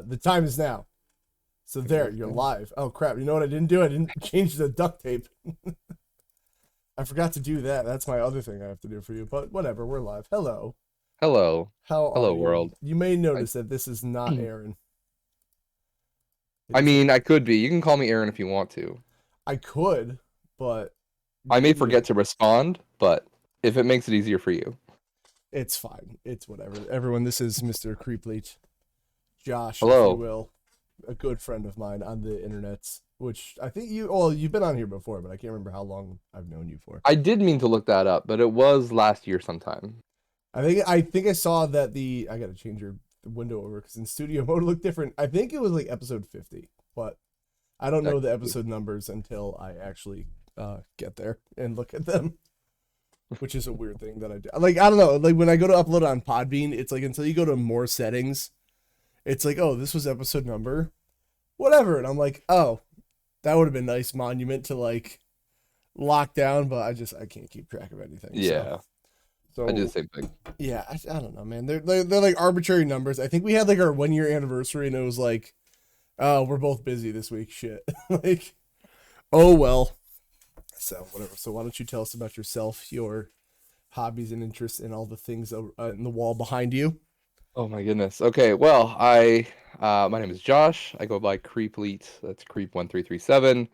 The time is now. So there, you're live. Oh crap! You know what I didn't do? I didn't change the duct tape. I forgot to do that. That's my other thing I have to do for you. But whatever, we're live. Hello. Hello. How are Hello, you? world. You may I, notice that this is not Aaron. It I is a, mean, I could be. You can call me Aaron if you want to. I could, but I may you, forget to respond, but if it makes it easier for you. it's fine. It's whatever. Everyone, this is Mr. Creepleach, Josh, if you Hello. will, a good friend of mine on the internet. Which I think you've been on here before, but I can't remember how long I've known you for. I did mean to look that up, but it was last year sometime. I think I saw that I gotta change your window over because in studio mode it looked different. I think it was like episode 50, but I don't know the episode numbers until I actually get there and look at them, which is a weird thing that I do. Like, I don't know, like when I go to upload on Podbean, it's like until you go to more settings, it's like, oh, this was episode number, whatever, and I'm like, oh, that would have been a nice monument to like lock down, but I can't keep track of anything. Yeah. So I do the same thing. yeah, I don't know, man. They're like arbitrary numbers. I think we had like our 1 year anniversary, and it was like, oh, we're both busy this week. Shit, like, oh well. So whatever. So why don't you tell us about yourself, your hobbies and interests, and all the things in the wall behind you? Oh my goodness. Okay, well, my name is Josh. I go by Creepleet. That's Creep1337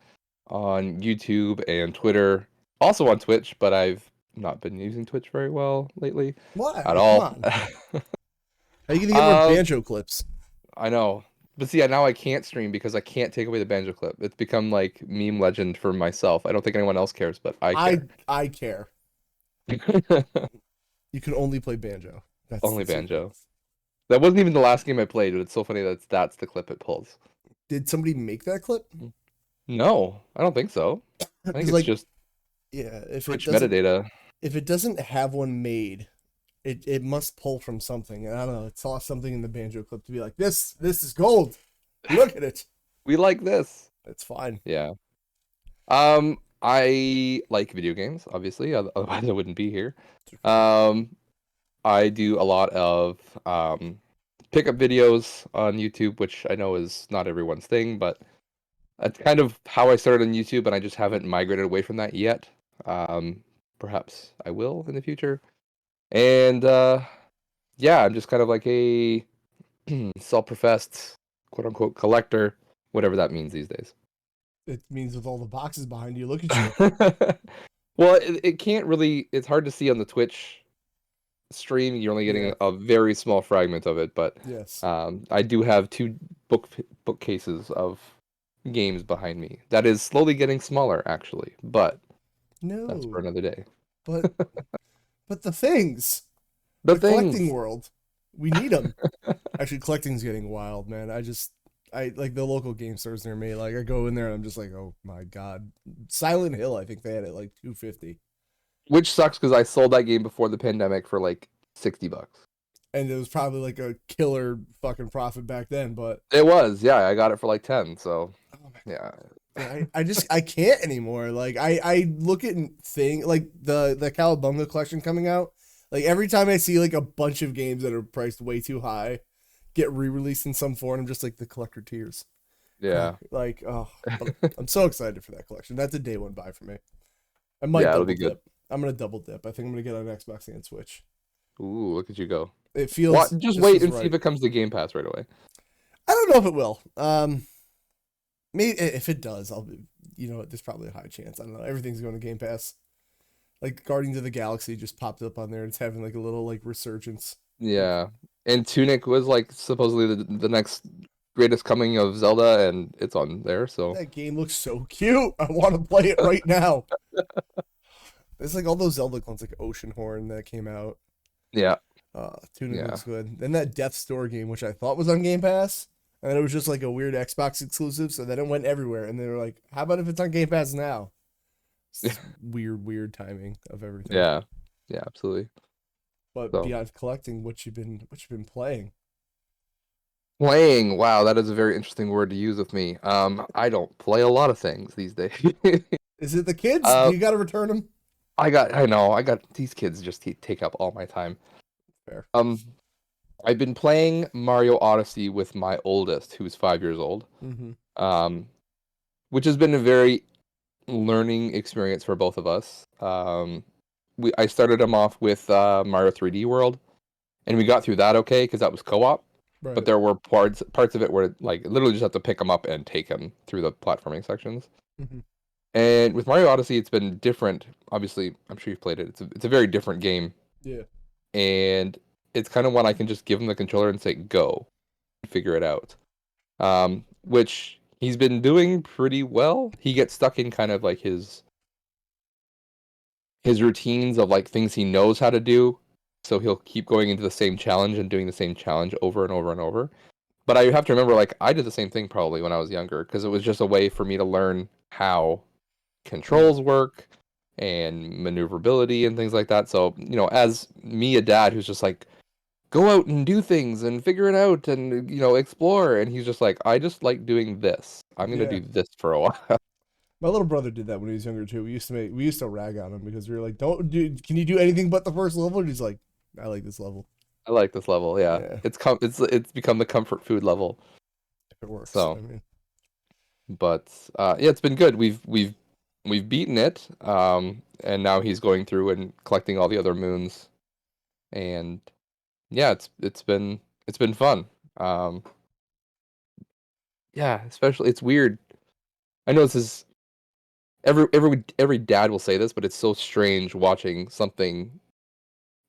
on YouTube and Twitter. Also on Twitch, but I've not been using Twitch very well lately What? at Come all. on. How you gonna get more banjo clips? I know. But see, now I can't stream because I can't take away the banjo clip. It's become like meme legend for myself. I don't think anyone else cares, but I care. I care. You can only play banjo. That's Only banjo. That wasn't even the last game I played, but it's so funny that that's the clip it pulls. Did somebody make that clip? No, I don't think so. I think it's like, just yeah, if it Twitch doesn't metadata. if it doesn't have one made, it must pull from something. And I don't know, it saw something in the banjo clip to be like, this is gold. Look at it. We like this. It's fine. Yeah. I like video games, obviously, otherwise I wouldn't be here. I do a lot of pickup videos on YouTube, which I know is not everyone's thing, but that's kind of how I started on YouTube, and I just haven't migrated away from that yet. Perhaps I will in the future. And yeah, I'm just kind of like a self-professed quote-unquote collector, whatever that means these days. It means with all the boxes behind you, look at you. Well, it can't really, it's hard to see on the Twitch stream. You're only getting a very small fragment of it, but yes, I do have two bookcases of games behind me. That is slowly getting smaller, actually, but that's for another day. But the things, the collecting world, we need them. Actually, collecting's getting wild, man. I like the local game stores near me. Like I go in there and I'm just like, oh my god, Silent Hill. I think they had it like $250. Which sucks because I sold that game before the pandemic for like $60. And it was probably like a killer fucking profit back then, but it was, yeah. I got it for like 10, so yeah. I can't anymore. Like I look at like the Cowabunga collection coming out. Like every time I see like a bunch of games that are priced way too high get re-released in some form, I'm just like the collector tears. Yeah. Like, oh, I'm so excited for that collection. That's a day one buy for me. I might it'll be dip. good. I'm gonna double dip. I think I'm gonna get on Xbox and Switch. Ooh, look at you go. It feels just wait and see if it comes to Game Pass right away. I don't know if it will. Maybe if it does, I'll be, there's probably a high chance. I don't know. Everything's going to Game Pass. Like Guardians of the Galaxy just popped up on there. It's having like a little like resurgence. Yeah. And Tunic was like supposedly the next greatest coming of Zelda, and it's on there. So that game looks so cute. I want to play it right now. There's like all those Zelda clones, like Oceanhorn that came out. Yeah. Tunic looks good. Then that Death's Door game, which I thought was on Game Pass, and then it was just like a weird Xbox exclusive. So then it went everywhere, and they were like, "How about if it's on Game Pass now?" Weird timing of everything. Yeah. Absolutely. But beyond collecting, what you been playing? Playing, wow, that is a very interesting word to use with me. I don't play a lot of things these days. Is it the kids? You got to return them. I got these kids just take up all my time. Fair. I've been playing Mario Odyssey with my oldest, who's 5 years old, Mm-hmm. um, which has been a very learning experience for both of us. I started him off with Mario 3D World, and we got through that okay because that was co-op. But Right. there were parts of it where like literally just have to pick him up and take him through the platforming sections. Mm-hmm. And with Mario Odyssey, it's been different. Obviously, I'm sure you've played it. It's a very different game, Yeah. and it's kind of one I can just give him the controller and say go, figure it out. Which he's been doing pretty well. He gets stuck in kind of like his routines of like things he knows how to do. So he'll keep going into the same challenge and doing the same challenge over and over and over. But I have to remember, like, I did the same thing probably when I was younger because it was just a way for me to learn how controls work and maneuverability and things like that. So, as me, a dad who's just like, go out and do things and figure it out and, explore. And he's just like, I just like doing this. I'm going to Yeah. do this for a while. My little brother did that when he was younger too. We used to rag on him because we were like, "Don't do. Can you do anything but the first level?" And he's like, "I like this level." I like this level. Yeah. Yeah, It's become the comfort food level. if it works. So, I mean, but yeah, it's been good. We've beaten it. And now he's going through and collecting all the other moons. And yeah, it's been fun. Um, yeah, especially it's weird. I know this is every dad will say this, but it's so strange watching something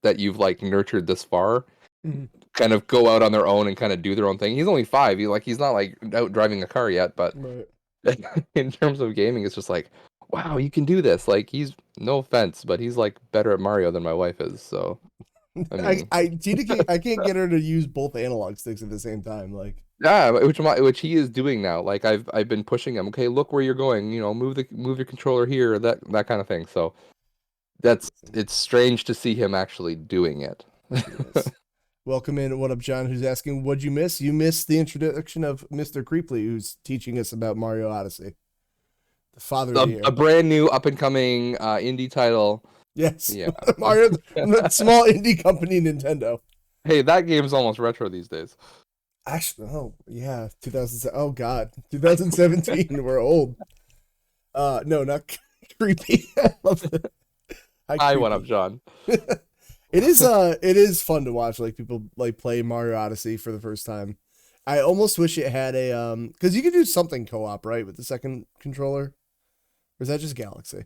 that you've like nurtured this far mhm. kind of go out on their own and kind of do their own thing. He's only 5. He's not like out driving a car yet, but Right. in terms of gaming, it's just like, wow, you can do this. Like he's no offense, but he's like better at Mario than my wife is. So I mean, I can't get her to use both analog sticks at the same time. Like, yeah, which he is doing now. Like I've been pushing him. Okay, look where you're going. Move your controller here. That kind of thing. So it's strange to see him actually doing it. yes. Welcome in. What up, John? Who's asking, what'd you miss? You missed the introduction of Mr. Creepley, who's teaching us about Mario Odyssey, the father of the A year. brand new up and coming indie title. Yes, Yeah. Mario, the small indie company, Nintendo. Hey, that game's almost retro these days. Actually, oh yeah, 2007. Oh god, 2017. We're old. No, not creepy. I love it. Hi, I went up, creepy. John. It is fun to watch like people like play Mario Odyssey for the first time. I almost wish it had a because you could do something co-op, right, with the second controller. Or is that just Galaxy?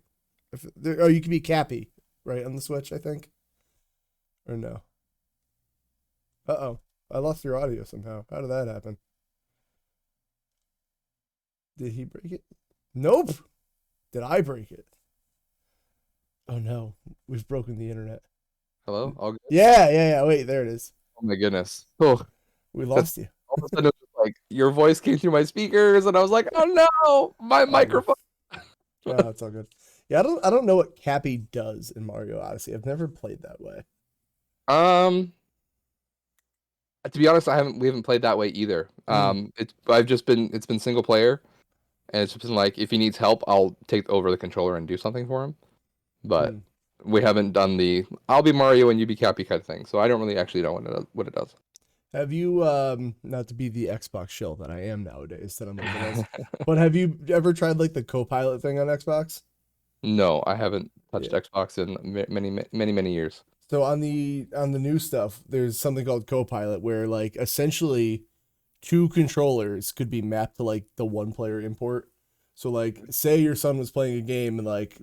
You could be Cappy, right, on the Switch, I think. Or no. Uh-oh. I lost your audio somehow. How did that happen? Did he break it? Nope. Did I break it? Oh no. We've broken the internet. Hello? All good? Yeah. Wait, there it is. Oh my goodness. Oh, We that's lost you. all of a sudden it was like your voice came through my speakers, and I was like, oh no, my Um, microphone. no, it's all good. Yeah, I don't know what Cappy does in Mario Odyssey. I've never played that way. Um, to be honest, we haven't played that way either. Mm, It's been single player, and it's just been like if he needs help, I'll take over the controller and do something for him. But mm. we haven't done the I'll be Mario and you be Cappy kind of thing. So I don't really actually know what it does. Have you not to be the Xbox shill that I am nowadays that I'm labeled as, but have you ever tried like the co-pilot thing on Xbox? No, I haven't touched Yeah. Xbox in many years. So on the new stuff, there's something called Copilot where like essentially two controllers could be mapped to like the one player import. So like say your son was playing a game and like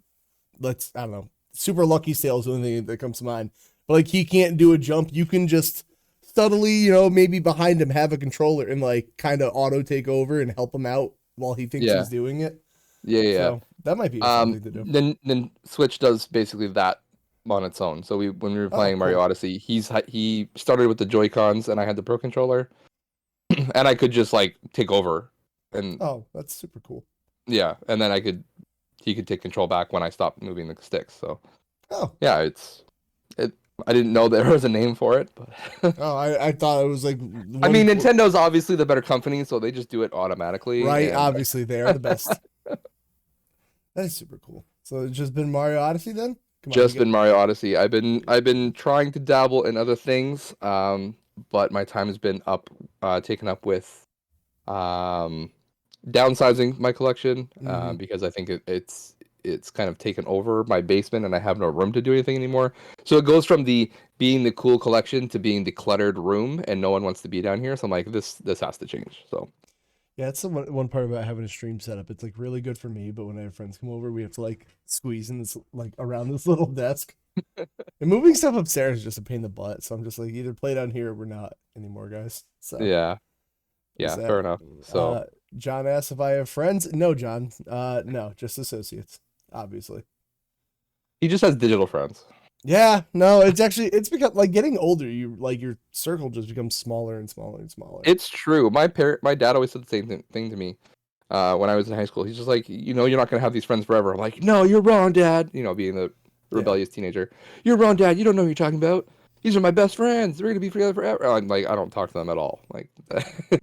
I don't know, Super Lucky Sale is the only thing that comes to mind. But like he can't do a jump, you can just subtly, maybe behind him have a controller and like kind of auto take over and help him out while he thinks Yeah, he's doing it. yeah. So that might be a fun thing to do. Then Switch does basically that on its own. So when we were Oh, playing Mario cool. Odyssey, he started with the Joy Cons and I had the Pro controller, and I could just like take over, and Oh, that's super cool. yeah, and then he could take control back when I stopped moving the sticks. So Oh, yeah, it. I didn't know there was a name for it, but oh, I thought it was like I mean, one. Nintendo's obviously the better company, so they just do it automatically. Right, And obviously they are the best. That is super cool. So it's just been Mario Odyssey then? Come on, you just get been Mario Odyssey. I've been trying to dabble in other things. but my time has been taken up with um, downsizing my collection Mm-hmm. because I think it's kind of taken over my basement and I have no room to do anything anymore. So it goes from the being the cool collection to being the cluttered room, and no one wants to be down here. So I'm like, this has to change. So Yeah, it's the one part about having a stream setup. It's like really good for me, but when I have friends come over, we have to like squeeze in this like around this little desk. And moving stuff upstairs is just a pain in the butt. So I'm just like either play down here or we're not anymore, guys. So yeah, there's yeah, fair that. enough. So Uh, John asks if I have friends. No, John. No, just associates, obviously. he just has digital friends. Yeah, no, it's actually it's become like getting older. You like your circle just becomes smaller and smaller and smaller. It's true. My dad always said the same thing to me when I was in high school. He's just like, you're not gonna have these friends forever. I'm like, no, you're wrong, Dad. Being the Yeah, rebellious teenager, you're wrong, Dad. You don't know what you're talking about. These are my best friends. They're gonna be together forever. I'm like, I don't talk to them at all. Like,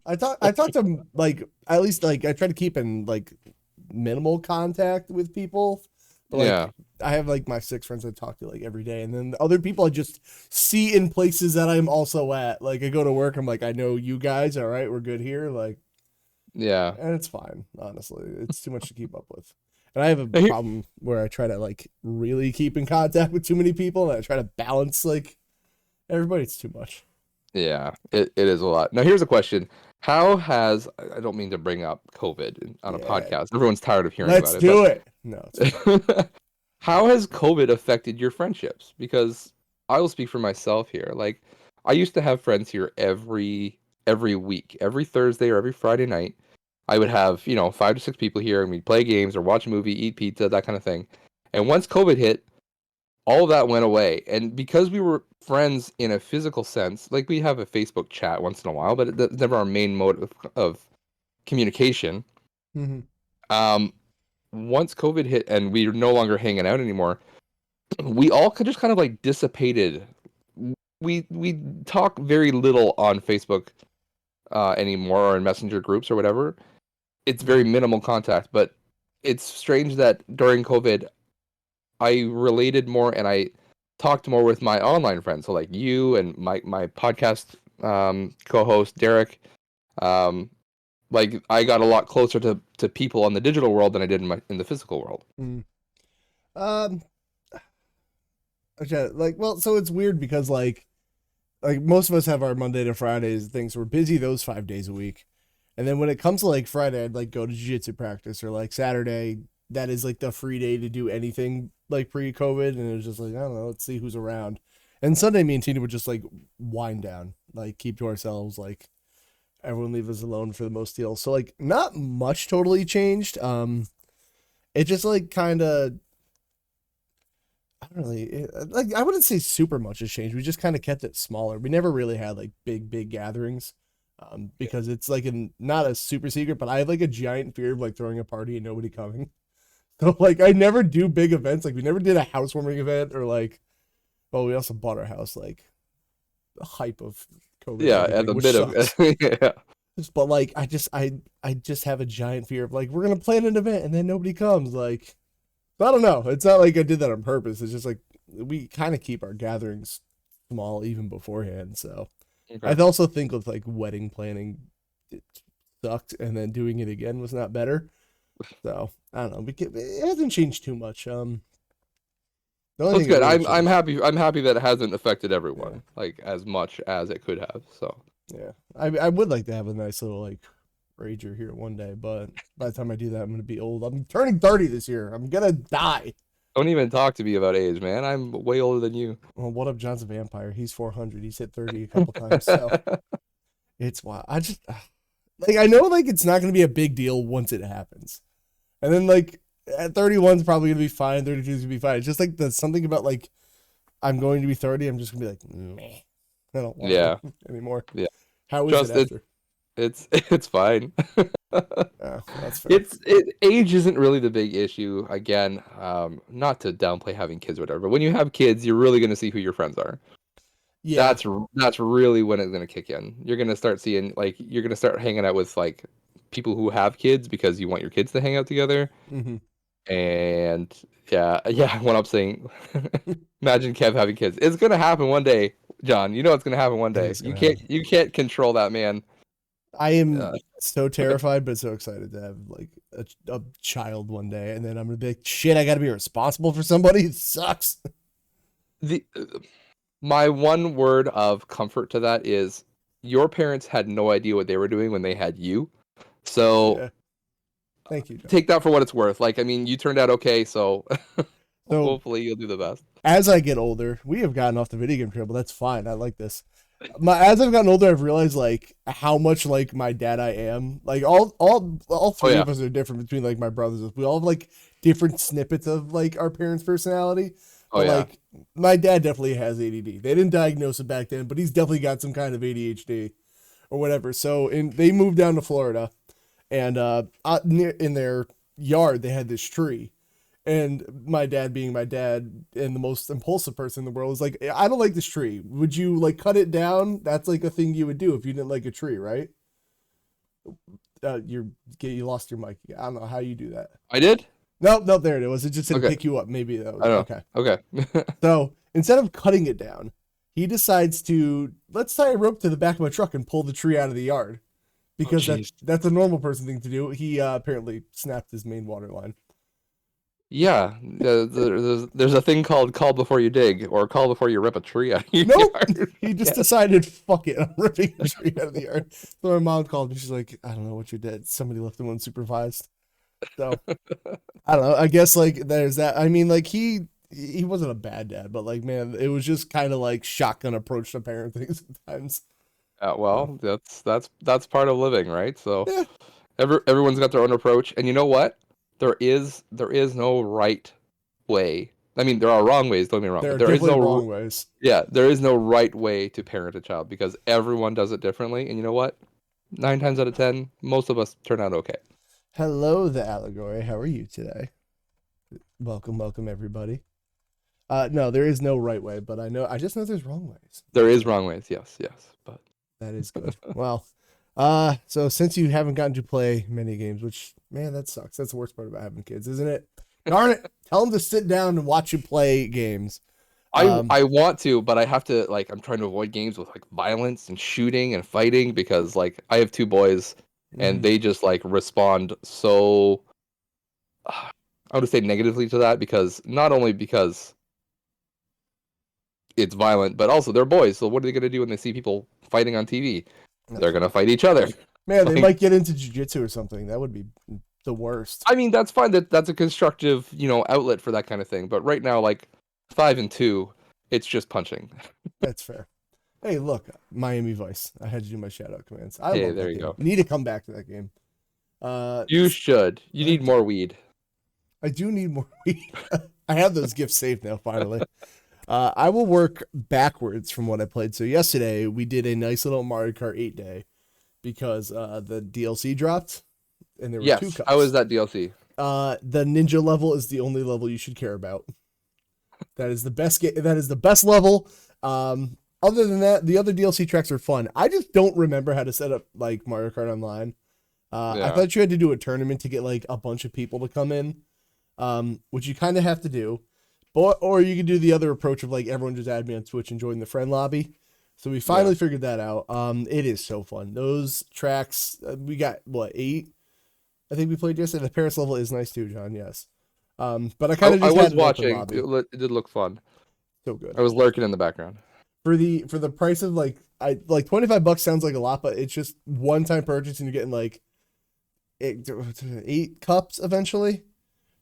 I talked to like at least like I try to keep in like minimal contact with people, but like yeah, I have like my 6 friends I talk to like every day, and then the other people I just see in places that I'm also at. Like I go to work, I'm like I know you guys. All right, we're good here. Like, yeah. and it's fine. Honestly, it's too much to keep up with. And I have a And here- problem where I try to like really keep in contact with too many people, and I try to balance like everybody. It's too much. yeah, it is a lot. Now, here's a question: How has I don't mean to bring up COVID on a Yeah, podcast. Everyone's tired of hearing let's about it, but do it. No, it's fine. how has COVID affected your friendships? Because I will speak for myself here. Like, I used to have friends here every week, every Thursday or every Friday night. I would have, 5 to 6 people here, and we'd play games or watch a movie, eat pizza, that kind of thing. And once COVID hit, all of that went away. And because we were friends in a physical sense, like we have a Facebook chat once in a while, but that's never our main mode of communication. Mm-hmm. Um, Once COVID hit and we were no longer hanging out anymore, we all could just kind of like dissipated. We talk very little on Facebook anymore or in messenger groups or whatever. It's very Mm-hmm. minimal contact, but it's strange that during COVID I related more and I talked more with my online friends. So like you and my podcast co-host Derek. Um, like I got a lot closer to people on the digital world than I did in the physical world. Mm. Um, okay, like, well, so it's weird because like most of us have our Monday to Fridays things. We're busy those 5 days a week, and then when it comes to like Friday, I'd like go to jiu-jitsu practice, or like Saturday, that is like the free day to do anything like pre-COVID, and it was just like I don't know, let's see who's around. And Sunday, me and Tina would just like wind down, like keep to ourselves, like everyone leave us alone for the most deal. So like not much totally changed. It just like kind of I don't really like I wouldn't say super much has changed. We just kind of kept it smaller. We never really had like big gatherings. Because it's like not a super secret, but I have like a giant fear of like throwing a party and nobody coming. So like I never do big events. Like we never did a housewarming event or like well, we also bought our house like the hype of COVID and Yeah, at everything, the which bit of sucks. yeah. But like I just have a giant fear of like we're gonna plan an event and then nobody comes. Like I don't know. It's not like I did that on purpose. It's just like we kind of keep our gatherings small even beforehand. So I Okay. also think with like wedding planning, it sucked, and then doing it again was not better. So I don't know. It hasn't changed too much. The only Well, it's thing that good. really I'm changed, happy. I'm happy that it hasn't affected yeah, everyone like as much as it could have. So yeah. I would like to have a nice little like rager here one day, but by the time I do that, I'm gonna be old. I'm turning 30 this year. I'm gonna die. don't even talk to me about age, man. I'm way older than you. Well, what up, John's a vampire? He's 400. He's hit 30 a couple times, so it's wild. I just like I know like it's not gonna be a big deal once it happens, and then like at 31 is probably gonna be fine. 32 is gonna be fine. It's just like the something about like I'm going to be 30. I'm just gonna be like, meh. I don't want Yeah, to anymore. yeah. How is it Just after? it's fine. That's fair. Age isn't really the big issue. Again, not to downplay having kids or whatever, but when you have kids, you're really gonna see who your friends are. Yeah. That's really when it's gonna kick in. You're gonna start seeing like you're gonna start hanging out with like people who have kids because you want your kids to hang out together. Hmm. And yeah, yeah, what I'm saying. Imagine Kev having kids. It's gonna happen one day. John. You know what's gonna happen one It day. is You gonna can't happen. you can't control that man. I am Uh, so terrified, but so excited to have like a child one day, and then I'm gonna be like, shit, I gotta be responsible for somebody. It sucks. the My one word of comfort to that is your parents had no idea what they were doing when they had you. So Yeah. Thank you, John. take that for what it's worth. Like, I mean, you turned out okay, so So hopefully you'll do the best. as I get older, we have gotten off the video game trail, but that's fine. I like this. As I've gotten older, I've realized like how much like my dad I am. Like all Oh three yeah. of us are different between like my brothers. We all have like different snippets of like our parents' personality. Oh But yeah. like my dad definitely has ADD. They didn't diagnose it back then, but he's definitely got some kind of ADHD or whatever. So they moved down to Florida, and near in their yard they had this tree. And my dad, being my dad and the most impulsive person in the world, was like, I don't like this tree. Would you like cut it down? That's like a thing you would do if you didn't like a tree, right? You lost your mic. I don't know how you do that. I did? Nope, nope, there it was. It just said Okay. pick you up. Maybe that was I don't okay. know. Okay. So instead of cutting it down, he decides to let's tie a rope to the back of my truck and pull the tree out of the yard because jeez. that's a normal person thing to do. He apparently snapped his main water line. Yeah. There's a thing called call before you dig or call before you rip a tree out of your Nope. yard. He just Yeah. decided, fuck it, I'm ripping the tree out of the yard. So my mom called me. She's like, I don't know what you did. Somebody left him unsupervised. So I don't know. I guess like there's that. I mean, like he wasn't a bad dad, but like man, it was just kind of like shotgun approach to parenting sometimes. So, Well, that's part of living, right? So yeah, everyone's got their own approach, and you know what? There is no right way. I mean, there are wrong ways. Don't get me wrong, there but are there is definitely no wrong ways. yeah, there is no right way to parent a child because everyone does it differently. And you know what? 9 times out of 10, most of us turn out okay. Hello, the allegory. How are you today? Welcome, welcome everybody. No, there is no right way, but I just know there's wrong ways. There is wrong ways, yes, but That is good. Well, so since you haven't gotten to play many games, which man, that sucks. That's the worst part about having kids, isn't it? Darn it! Tell them to sit down and watch you play games. I want to, but I have to like I'm trying to avoid games with like violence and shooting and fighting because like I have 2 boys and Mhm. they just like respond so I would say negatively to that because not only because it's violent, but also they're boys. So what are they gonna do when they see people fighting on TV? They're gonna fight each other. Man, they Like, might get into jujitsu or something. That would be the worst. I mean, that's fine. That's a constructive, outlet for that kind of thing. But right now, like 5 and 2, it's just punching. That's fair. Hey, look, Miami Vice. I had to do my shout out commands. I Hey, love there that you game. go. Need to come back to that game. You should. You I, need more weed. I do need more weed. I have those gifts saved now, finally. I will work backwards from what I played. So yesterday we did a nice little Mario Kart 8 day because the DLC dropped and there were two Yes. cups. How is that DLC? The ninja level is the only level you should care about. That is the best that is the best level. Other than that, the other DLC tracks are fun. I just don't remember how to set up like Mario Kart Online. I Yeah. thought you had to do a tournament to get like a bunch of people to come in, which you kind of have to do. Or you could do the other approach of like everyone just add me on Twitch and join the friend lobby. So we finally figured that out. It is so fun. Those tracks, we got what 8? I think we played yesterday. The Paris level is nice too, John. Yes. But I kind of I just was had an open watching. lobby. It did look fun. So good. I was lurking in the background. For the price of like $25 sounds like a lot, but it's just one time purchase and you're getting like 8 cups eventually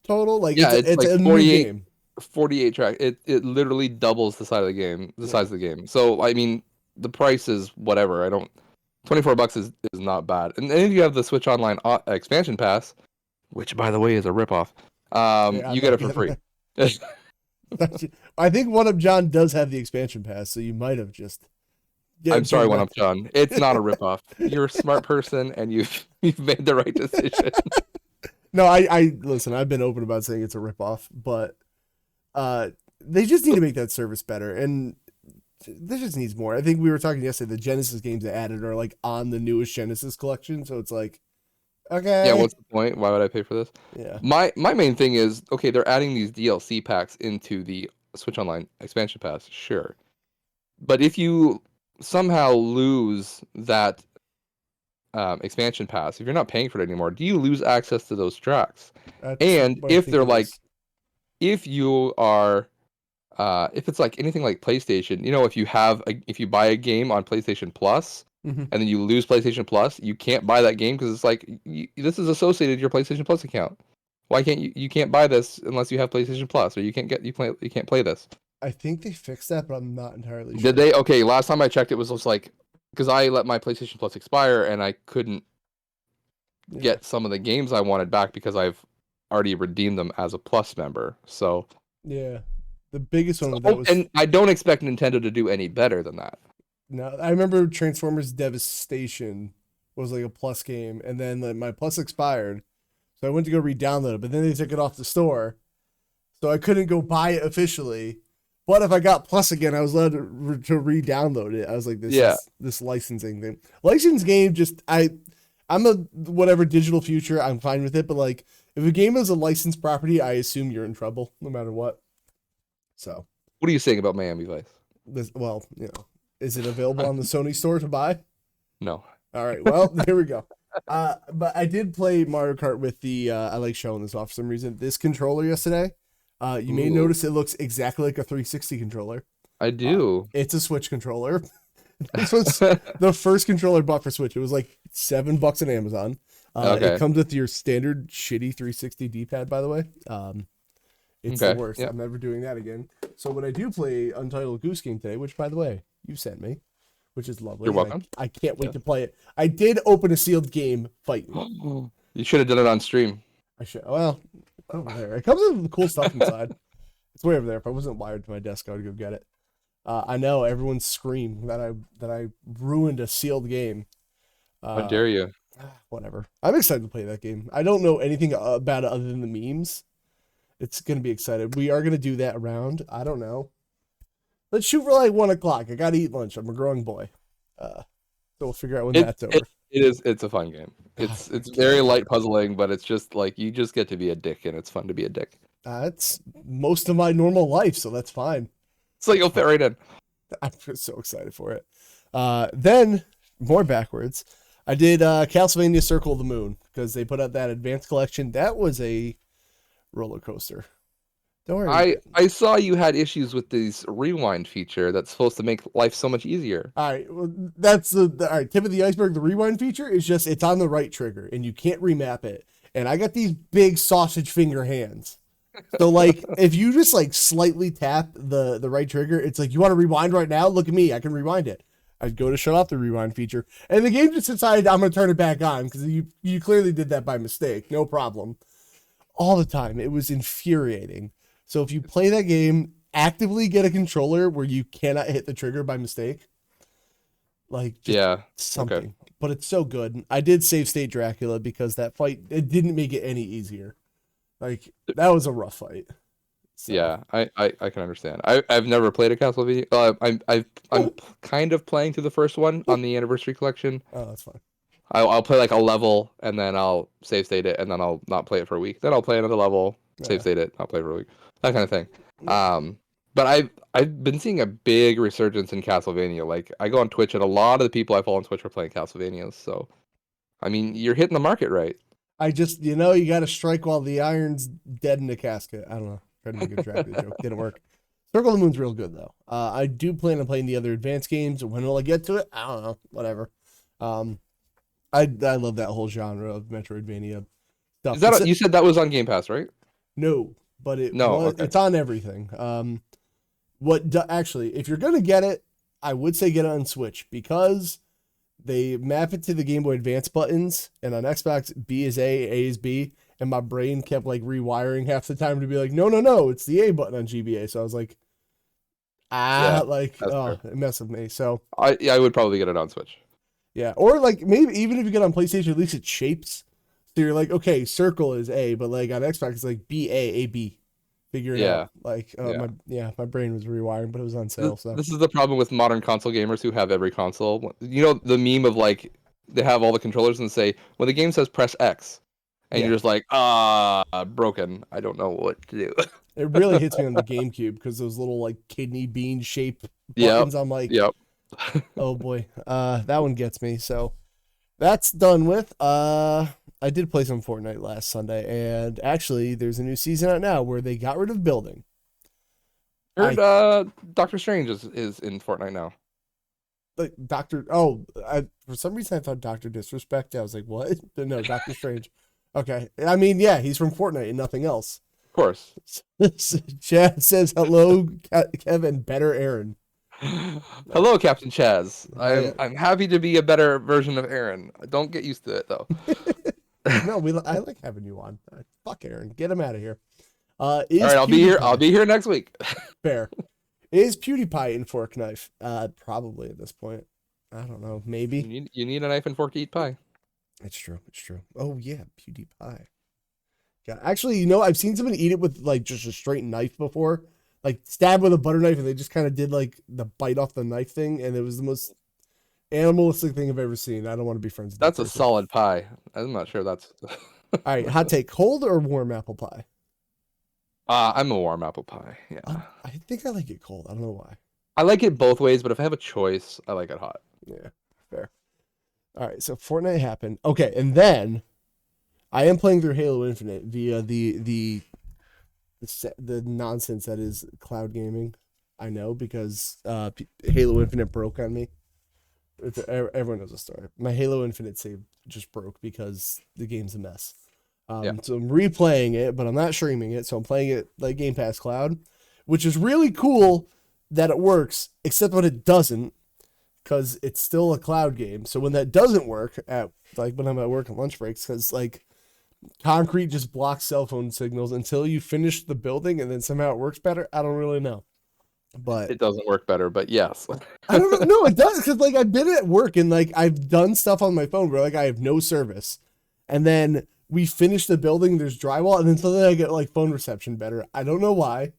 total. Like Yeah, it's it's like a new 48 game. 48 track. It literally doubles the size of the game, size of the game. So I mean, the price is whatever. I don't. $24 is not bad. And then if you have the Switch Online expansion pass, which by the way is a ripoff, Yeah, you get it for free. I think One Up John does have the expansion pass, so you might have just. Yeah, I'm sorry, take it One back. Up John. It's not a ripoff. You're a smart person, and you've made the right decision. No, I listen. I've been open about saying it's a ripoff, but they just need to make that service better, and this just needs more. I think we were talking yesterday. The Genesis games they added are like on the newest Genesis collection, so it's like, Yeah, okay, what's the point? Why would I pay for this? yeah, My main thing is okay. They're adding these DLC packs into the Switch Online expansion pass. Sure, But if you somehow lose that expansion pass, if you're not paying for it anymore, do you lose access to those tracks? That's And what I if think they're it like, is. if you are, if it's like anything like PlayStation, if you if you buy a game on PlayStation Plus, Hmm. and then you lose PlayStation Plus, you can't buy that game because it's like this is associated to your PlayStation Plus account. Why can't you? You can't buy this unless you have PlayStation Plus, or you can't play this. I think they fixed that, but I'm not entirely Did sure. they? Okay, last time I checked, it was just like because I let my PlayStation Plus expire and I couldn't Yeah, get some of the games I wanted back because I've already redeemed them as a Plus member. So, yeah. The biggest one so with that was and I don't expect Nintendo to do any better than that. no. I remember Transformers Devastation was like a Plus game, and then like, my Plus expired, so I went to go re-download it, but then they took it off the store, so I couldn't go buy it officially. But if I got Plus again, I was allowed to re-download it. I was like, this Yeah. is this licensing thing. Licensed game, just I'm a whatever digital future. I'm fine with it, but like if a game is a licensed property, I assume you're in trouble no matter what. So What are you saying about Miami Vice? this, well, is it available on the Sony store to buy? No. All right, well, there we go. But I did play Mario Kart with the. I like showing this off for some reason. This controller yesterday. You may Ooh, notice it looks exactly like a 360 controller. I do. It's a Switch controller. This was the first controller I bought for Switch. It was like $7 on Amazon. It Okay. comes with your standard shitty 360 D-pad, by the way. It's the Okay. worst. Yeah. I'm never doing that again. So when I do play Untitled Goose Game today, which by the way you sent me, which is lovely. You're welcome. I can't wait Yeah. to play it. I did open a sealed game fight. You should have done it on stream. I should. Well, over there. It comes with cool stuff inside. It's way over there. If I wasn't wired to my desk, I would go get it. I know everyone's scream that I ruined a sealed game. How dare you? Whatever. I'm excited to play that game. I don't know anything about it other than the memes. It's gonna be excited. We are gonna do that around. I don't know. Let's shoot for like 1 o'clock. I gotta eat lunch. I'm a growing boy. So we'll figure out when It, that's over. it is. It's a fun game. It's very light puzzling, but it's just like you just get to be a dick, and it's fun to be a dick. It's most of my normal life, so that's fine. So you'll fit right in. I'm just so excited for it. Then more backwards. I did Castlevania Circle of the Moon because they put out that advanced collection. That was a roller coaster. Don't worry. I saw you had issues with this rewind feature that's supposed to make life so much easier. All right, well, that's the all right. Tip of the iceberg. The rewind feature is just it's on the right trigger, and you can't remap it. And I got these big sausage finger hands, so like if you just like slightly tap the right trigger, it's like you want to rewind right now. Look at me, I can rewind it. I'd go to shut off the rewind feature, and the game just decided I'm gonna turn it back on because you clearly did that by mistake. No problem. All the time, it was infuriating. So if you play that game, actively get a controller where you cannot hit the trigger by mistake. Like just Yeah. something. Okay. But it's so good. I did save state Dracula because that fight it didn't make it any easier. Like that was a rough fight. So Yeah, I can understand. I've never played a Castlevania. I'm kind of playing through the first one on the Anniversary Collection. oh, that's fine. I'll play like a level and then I'll save state it and then I'll not play it for a week. Then I'll play another level, save Yeah. state it, I'll play for a week. That kind of thing. But I've been seeing a big resurgence in Castlevania. Like I go on Twitch and a lot of the people I follow on Twitch are playing Castlevanias. So I mean, you're hitting the market right. I just you got to strike while the iron's dead in the casket. I don't know. Tried to make a Dracula joke. Didn't work. Circle of the Moon's real good though. I do plan on playing the other advanced games. When will I get to it? I don't know. Whatever. Um, I love that whole genre of Metroidvania stuff. Is that you said that was on Game Pass, right? No, but No, okay. it's on everything. Actually, if you're gonna get it, I would say get it on Switch because they map it to the Game Boy Advance buttons, and on Xbox, B is A is B, and my brain kept like rewiring half the time to be like, no, it's the A button on GBA. So I was like, Yeah, it messed with me. So I would probably get it on Switch. yeah, or like maybe even if you get on PlayStation, at least it shapes. So you're like, okay, circle is A, but like on Xbox, it's like A B. Figure it Yeah. out. Like, Yeah. my brain was rewiring, but it was on sale. So This is the problem with modern console gamers who have every console. You know the meme of like they have all the controllers and say when the game says press X, and Yeah. you're just like, broken. I don't know what to do. It really hits me on the GameCube because those little like kidney bean shaped Yep. buttons. I'm like, Yep. oh boy, that one gets me. So that's done with. I did play some Fortnite last Sunday, and actually, there's a new season out now where they got rid of building. Heard Doctor Strange is in Fortnite now. Like Doctor. Oh, for some reason I thought Doctor Disrespect. I was like, what? But no, Doctor Strange. Okay, I mean, yeah, he's from Fortnite and nothing else. Of course. Chad says hello, Kevin. Better Aaron. Hello, Captain Chaz. yeah. I'm happy to be a better version of Aaron. Don't get used to it though. No, I like having you on. Fuck Aaron, get him out of here. All right, I'll be here. I'll be here next week. Fair. Is PewDiePie in Fork Knife? Probably at this point. I don't know. Maybe. You need a knife and fork to eat pie. It's true. It's true. Oh yeah, PewDiePie. Yeah, actually, you know, I've seen somebody eat it with like just a straight knife before, like stab with a butter knife, and they just kind of did like the bite off the knife thing, and it was the most animalistic thing I've ever seen. I don't want to be friends with That's that a person. solid pie. I'm not sure that's. All right, hot take: cold or warm apple pie? I'm a warm apple pie. Yeah. I think I like it cold. I don't know why. I like it both ways, but if I have a choice, I like it hot. Yeah, fair. All right, so Fortnite happened. Okay, and then I am playing through Halo Infinite via the nonsense that is cloud gaming. I know because Halo Infinite broke on me. Everyone knows the story. My Halo Infinite save just broke because the game's a mess. So I'm replaying it, but I'm not streaming it. So I'm playing it like Game Pass Cloud, which is really cool that it works, except when it doesn't, because it's still a cloud game. So when that doesn't work at like when I'm at work on lunch breaks, because like Concrete just blocks cell phone signals until you finish the building, and then somehow it works better. I don't really know, but It doesn't work better, but yes. I don't know. No, it does, because like I've been at work and like I've done stuff on my phone where like I have no service, and then we finish the building. There's drywall, and then suddenly I get like phone reception better. I don't know why.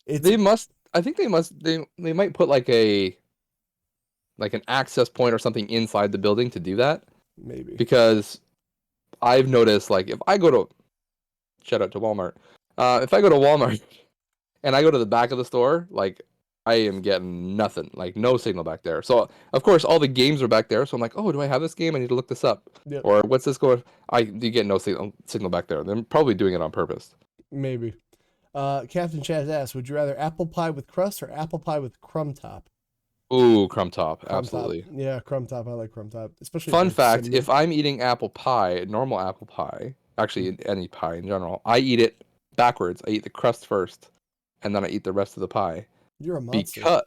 They must. I think they must. They might put like an access point or something inside the building to do that. Maybe Because I've noticed, like, if I go to shout out to Walmart, if I go to Walmart and I go to the back of the store, like, I am getting nothing, like no signal back there. So of course all the games are back there. So I'm like, oh, do I have this game? I need to look this up. Yep. Or what's this going? You get no signal back there. They're probably doing it on purpose. maybe. Captain Chaz asks, would you rather apple pie with crust or apple pie with crumb top? Ooh, crumb top, Crumb absolutely. Top. Yeah, crumb top. I like crumb top, especially. Fun fact: if I'm eating apple pie, normal apple pie, actually any pie in general, I eat it backwards. I eat the crust first, and then I eat the rest of the pie. You're a monster.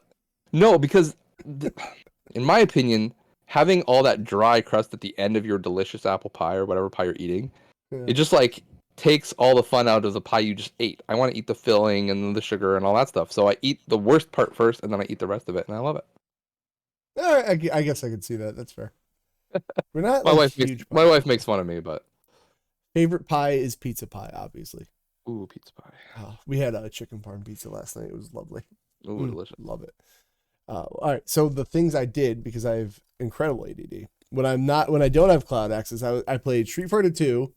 Because in my opinion, having all that dry crust at the end of your delicious apple pie or whatever pie you're eating, it just like takes all the fun out of the pie you just ate. I want to eat the filling and the sugar and all that stuff. So I eat the worst part first, and then I eat the rest of it, and I love it. I guess I could see that. That's fair. We're not My like my wife makes fun of me, but favorite pie is pizza pie, obviously. ooh, pizza pie. Oh, we had a chicken parm pizza last night. It was lovely. Ooh, delicious. Love it. All right. So the things I did, because I have incredible ADD. When I don't have cloud access, I played Street Fighter 2,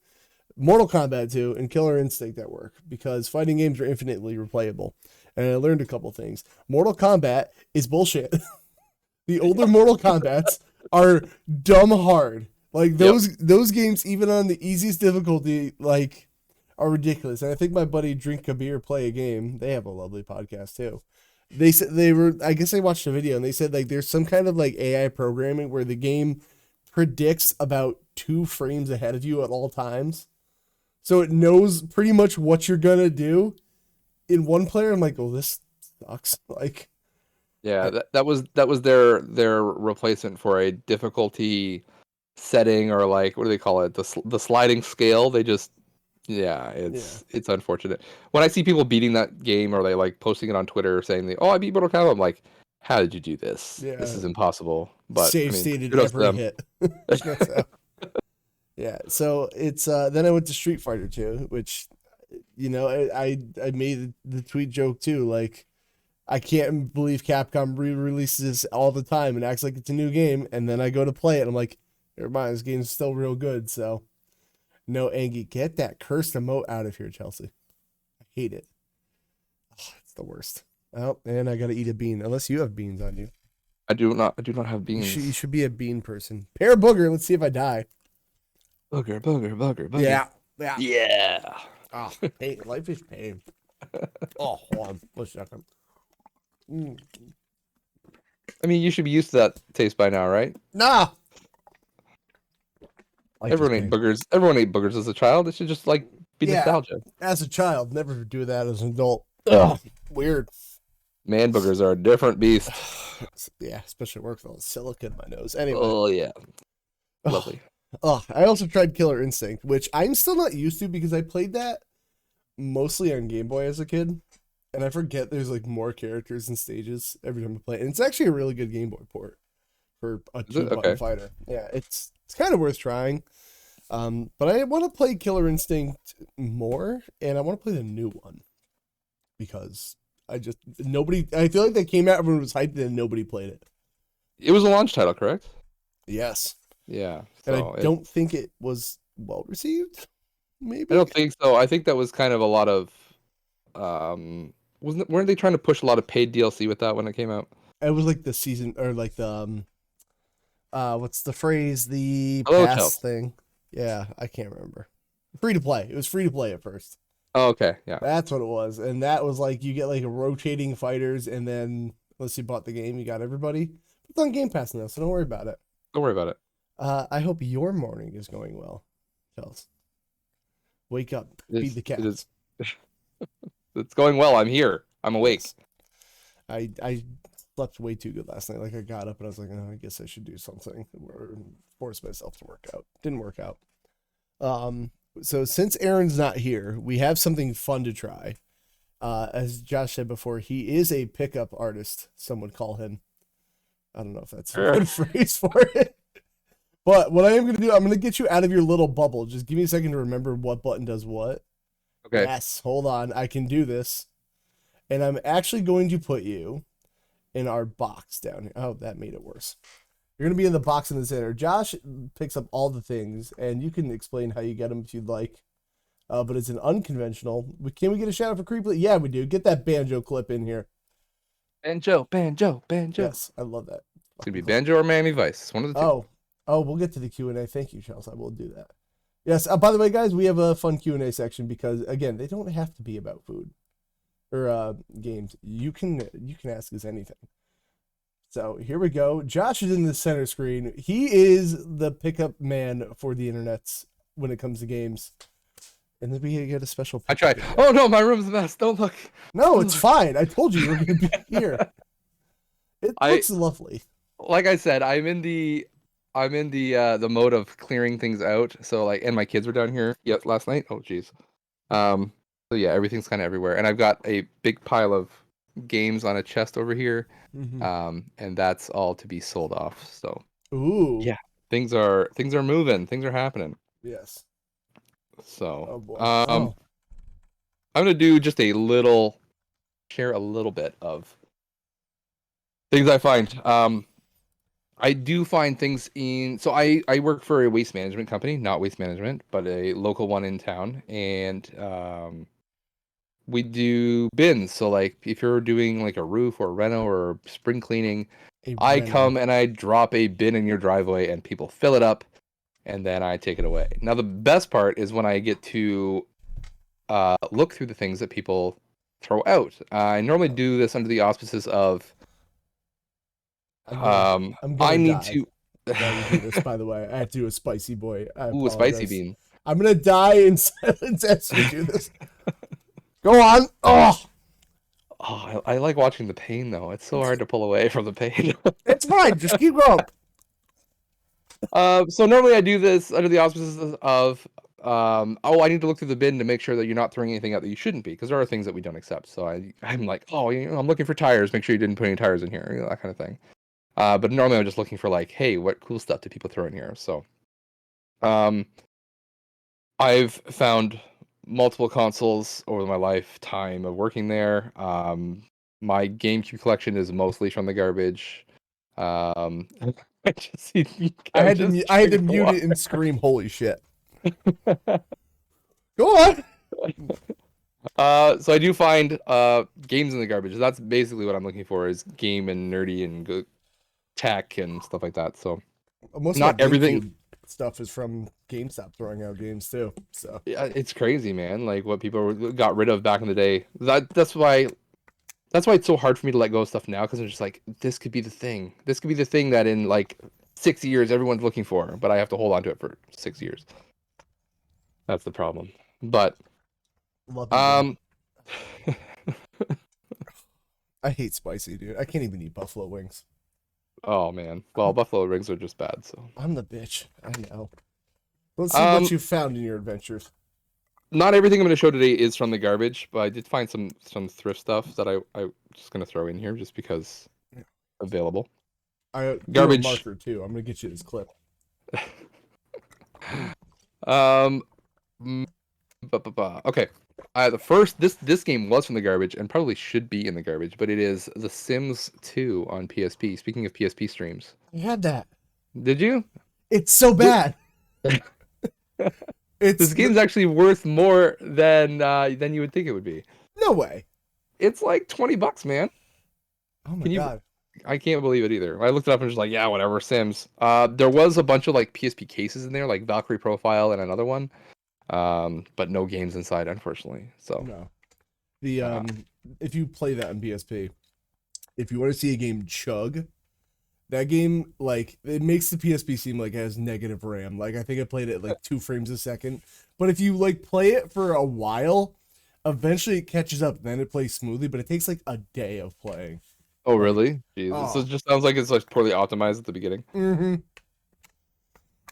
Mortal Kombat 2, and Killer Instinct at work because fighting games are infinitely replayable. And I learned a couple things. Mortal Kombat is bullshit. The older Mortal Kombats are dumb hard. Like those games, even on the easiest difficulty, like are ridiculous. And I think my buddy Drink a Beer Play a Game. They have a lovely podcast too. They said I guess they watched a video and they said like there's some kind of like AI programming where the game predicts about 2 frames ahead of you at all times. So it knows pretty much what you're gonna do. In one player, I'm like, oh, this sucks. Like, yeah, that was their replacement for a difficulty setting, or like, what do they call it? The sliding scale. They just it's unfortunate. When I see people beating that game or they like posting it on Twitter saying I beat Mortal Kombat, I'm like, how did you do this? Yeah. This is impossible. But save stated kudos to every them. hit. Yeah, so it's then I went to Street Fighter 2, which I made the tweet joke too, like I can't believe Capcom re-releases this all the time and acts like it's a new game, and then I go to play it and I'm like, never mind, this game's still real good. So No, Angie, get that cursed emote out of here, Chelsea. I hate it. Oh, it's the worst. Oh, and I gotta eat a bean. Unless you have beans on you. I do not have You beans. should be a bean person. Pear booger. Let's see if I die. Booger, booger, booger, booger. Yeah. Yeah. Yeah. Oh, pain. Life is pain. Oh, hold on. One second. I mean, you should be used to that taste by now, right? Nah. Everyone ate boogers. Everyone ate boogers as a child. It should just like be nostalgia. As a child, never do that as an adult. Ugh, weird. Man boogers are a different beast. Yeah, especially work with all the silica in my nose. Anyway. Oh yeah. Lovely. Oh, I also tried Killer Instinct, which I'm still not used to because I played that mostly on Game Boy as a kid. And I forget there's like more characters and stages every time I play it. And it's actually a really good Game Boy port for a 2-button fighter. Yeah, it's kind of worth trying. But I want to play Killer Instinct more, and I want to play the new one because I feel like that came out, everyone was hyped, and nobody played it. It was a launch title, correct? Yes. Yeah. And I don't think it was well received. Maybe I don't think so. I think that was kind of a lot of weren't they trying to push a lot of paid DLC with that when it came out? It was like the season or like the what's the phrase? The Hello, pass Chelsea. thing. Yeah, I can't remember. Free to play. It was free to play at first. Oh, okay, yeah. That's what it was. And that was like you get like rotating fighters, and then unless you bought the game, you got everybody. It's on Game Pass now, so don't worry about it. Don't worry about it. I hope your morning is going well, Chels. Wake up, feed the cats. It's going well. I'm here. I'm awake. Yes. I slept way too good last night. Like I got up and I was like, oh, I guess I should do something or force myself to work out. Didn't work out. So since Aaron's not here, we have something fun to try. As Josh said before, he is a pickup artist. Some would call him. I don't know if that's a good phrase for it. But what I am going to do, I'm going to get you out of your little bubble. Just give me a second to remember what button does what. Okay. Yes, hold on. I can do this. And I'm actually going to put you in our box down here. Oh, that made it worse. You're going to be in the box in the center. Josh picks up all the things, and you can explain how you get them if you'd like. But it's an unconventional. Can we get a shout out for Creeply? Yeah, we do. Get that banjo clip in here. Banjo, banjo, banjo. Yes, I love that. It's going to be Banjo or Miami Vice. It's one of the two. Oh, we'll get to the Q&A. Thank you, Chelsea. I will do that. Yes. By the way, guys, we have a fun Q&A section because, again, they don't have to be about food or games. You can ask us anything. So here we go. Josh is in the center screen. He is the pickup man for the internets when it comes to games. And then we get a special. I tried. Oh no, my room's a mess. Don't look. No, it's fine. I told you we're going to be here. It looks lovely. Like I said, I'm in the mode of clearing things out. So like, and my kids were down here last night. Oh geez. So yeah, everything's kind of everywhere, and I've got a big pile of games on a chest over here. Mm-hmm. And that's all to be sold off. So ooh, yeah, things are moving. Things are happening. Yes. So I'm gonna do just share a little bit of things I find. I do find things so I work for a waste management company, not waste management, but a local one in town, and we do bins. So like if you're doing like a roof or reno or spring cleaning, I come and I drop a bin in your driveway and people fill it up and then I take it away. Now the best part is when I get to look through the things that people throw out. I normally do this under the auspices of I need to do this, by the way. I have to do a spicy boy. Ooh, a spicy bean. I'm gonna die in silence as you do this. Go on. Oh, I like watching the pain though. It's so hard to pull away from the pain. It's fine. Just keep going. So normally I do this under the auspices of I need to look through the bin to make sure that you're not throwing anything out that you shouldn't be, because there are things that we don't accept. So I'm like, I'm looking for tires. Make sure you didn't put any tires in here, that kind of thing. But normally I'm just looking for like, hey, what cool stuff do people throw in here? So, I've found multiple consoles over my lifetime of working there. My GameCube collection is mostly from the garbage. I had to mute it and scream, "Holy shit!" Go on. So I do find games in the garbage. That's basically what I'm looking for is game and nerdy and good tech and stuff like that. So Most of my not everything. GameCube stuff is from GameStop throwing out games too. So Yeah, it's crazy, man. Like what people got rid of back in the day. That's why it's so hard for me to let go of stuff now because I'm just like, this could be the thing. This could be the thing that in like 6 years everyone's looking for, but I have to hold on to it for 6 years. That's the problem. But love you, man. I hate spicy, dude. I can't even eat buffalo wings. oh man. Well, buffalo rings are just bad, so. I'm the bitch. I know. Let's see what you found in your adventures. Not everything I'm going to show today is from the garbage, but I did find some thrift stuff that I'm just going to throw in here just because available. I Garbage. A marker too. I'm gonna get you this clip. Okay. The first this game was from the garbage and probably should be in the garbage, but it is The Sims 2 on PSP. Speaking of PSP streams, I had that. did you? It's so bad. This game's actually worth more than you would think it would be. No way. It's like $20, man. Oh my god. I can't believe it either. I looked it up and was like, yeah, whatever, Sims. There was a bunch of like PSP cases in there, like Valkyrie Profile and another one. But no games inside, unfortunately. So no. The if you play that on PSP, if you want to see a game chug, that game like it makes the PSP seem like it has negative RAM. Like I think I played it at like 2 frames a second. But if you like play it for a while, eventually it catches up. Then it plays smoothly, but it takes like a day of playing. oh, really? Jesus. Oh. So it just sounds like it's like poorly optimized at the beginning. Mm-hmm.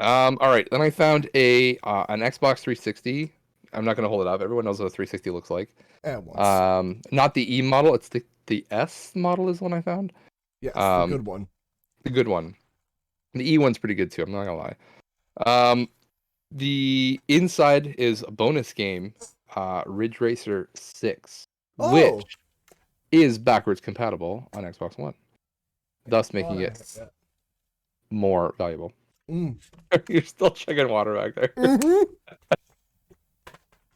All right. Then I found an Xbox 360. I'm not gonna hold it up. Everyone knows what a 360 looks like. At once. Not the E model. It's the S model is one I found. Yes, the good one. The good one. The E one's pretty good too. I'm not gonna lie. The inside is a bonus game, Ridge Racer 6, which is backwards compatible on Xbox One, thus making it more valuable. You're still chugging water back there. Mm-hmm.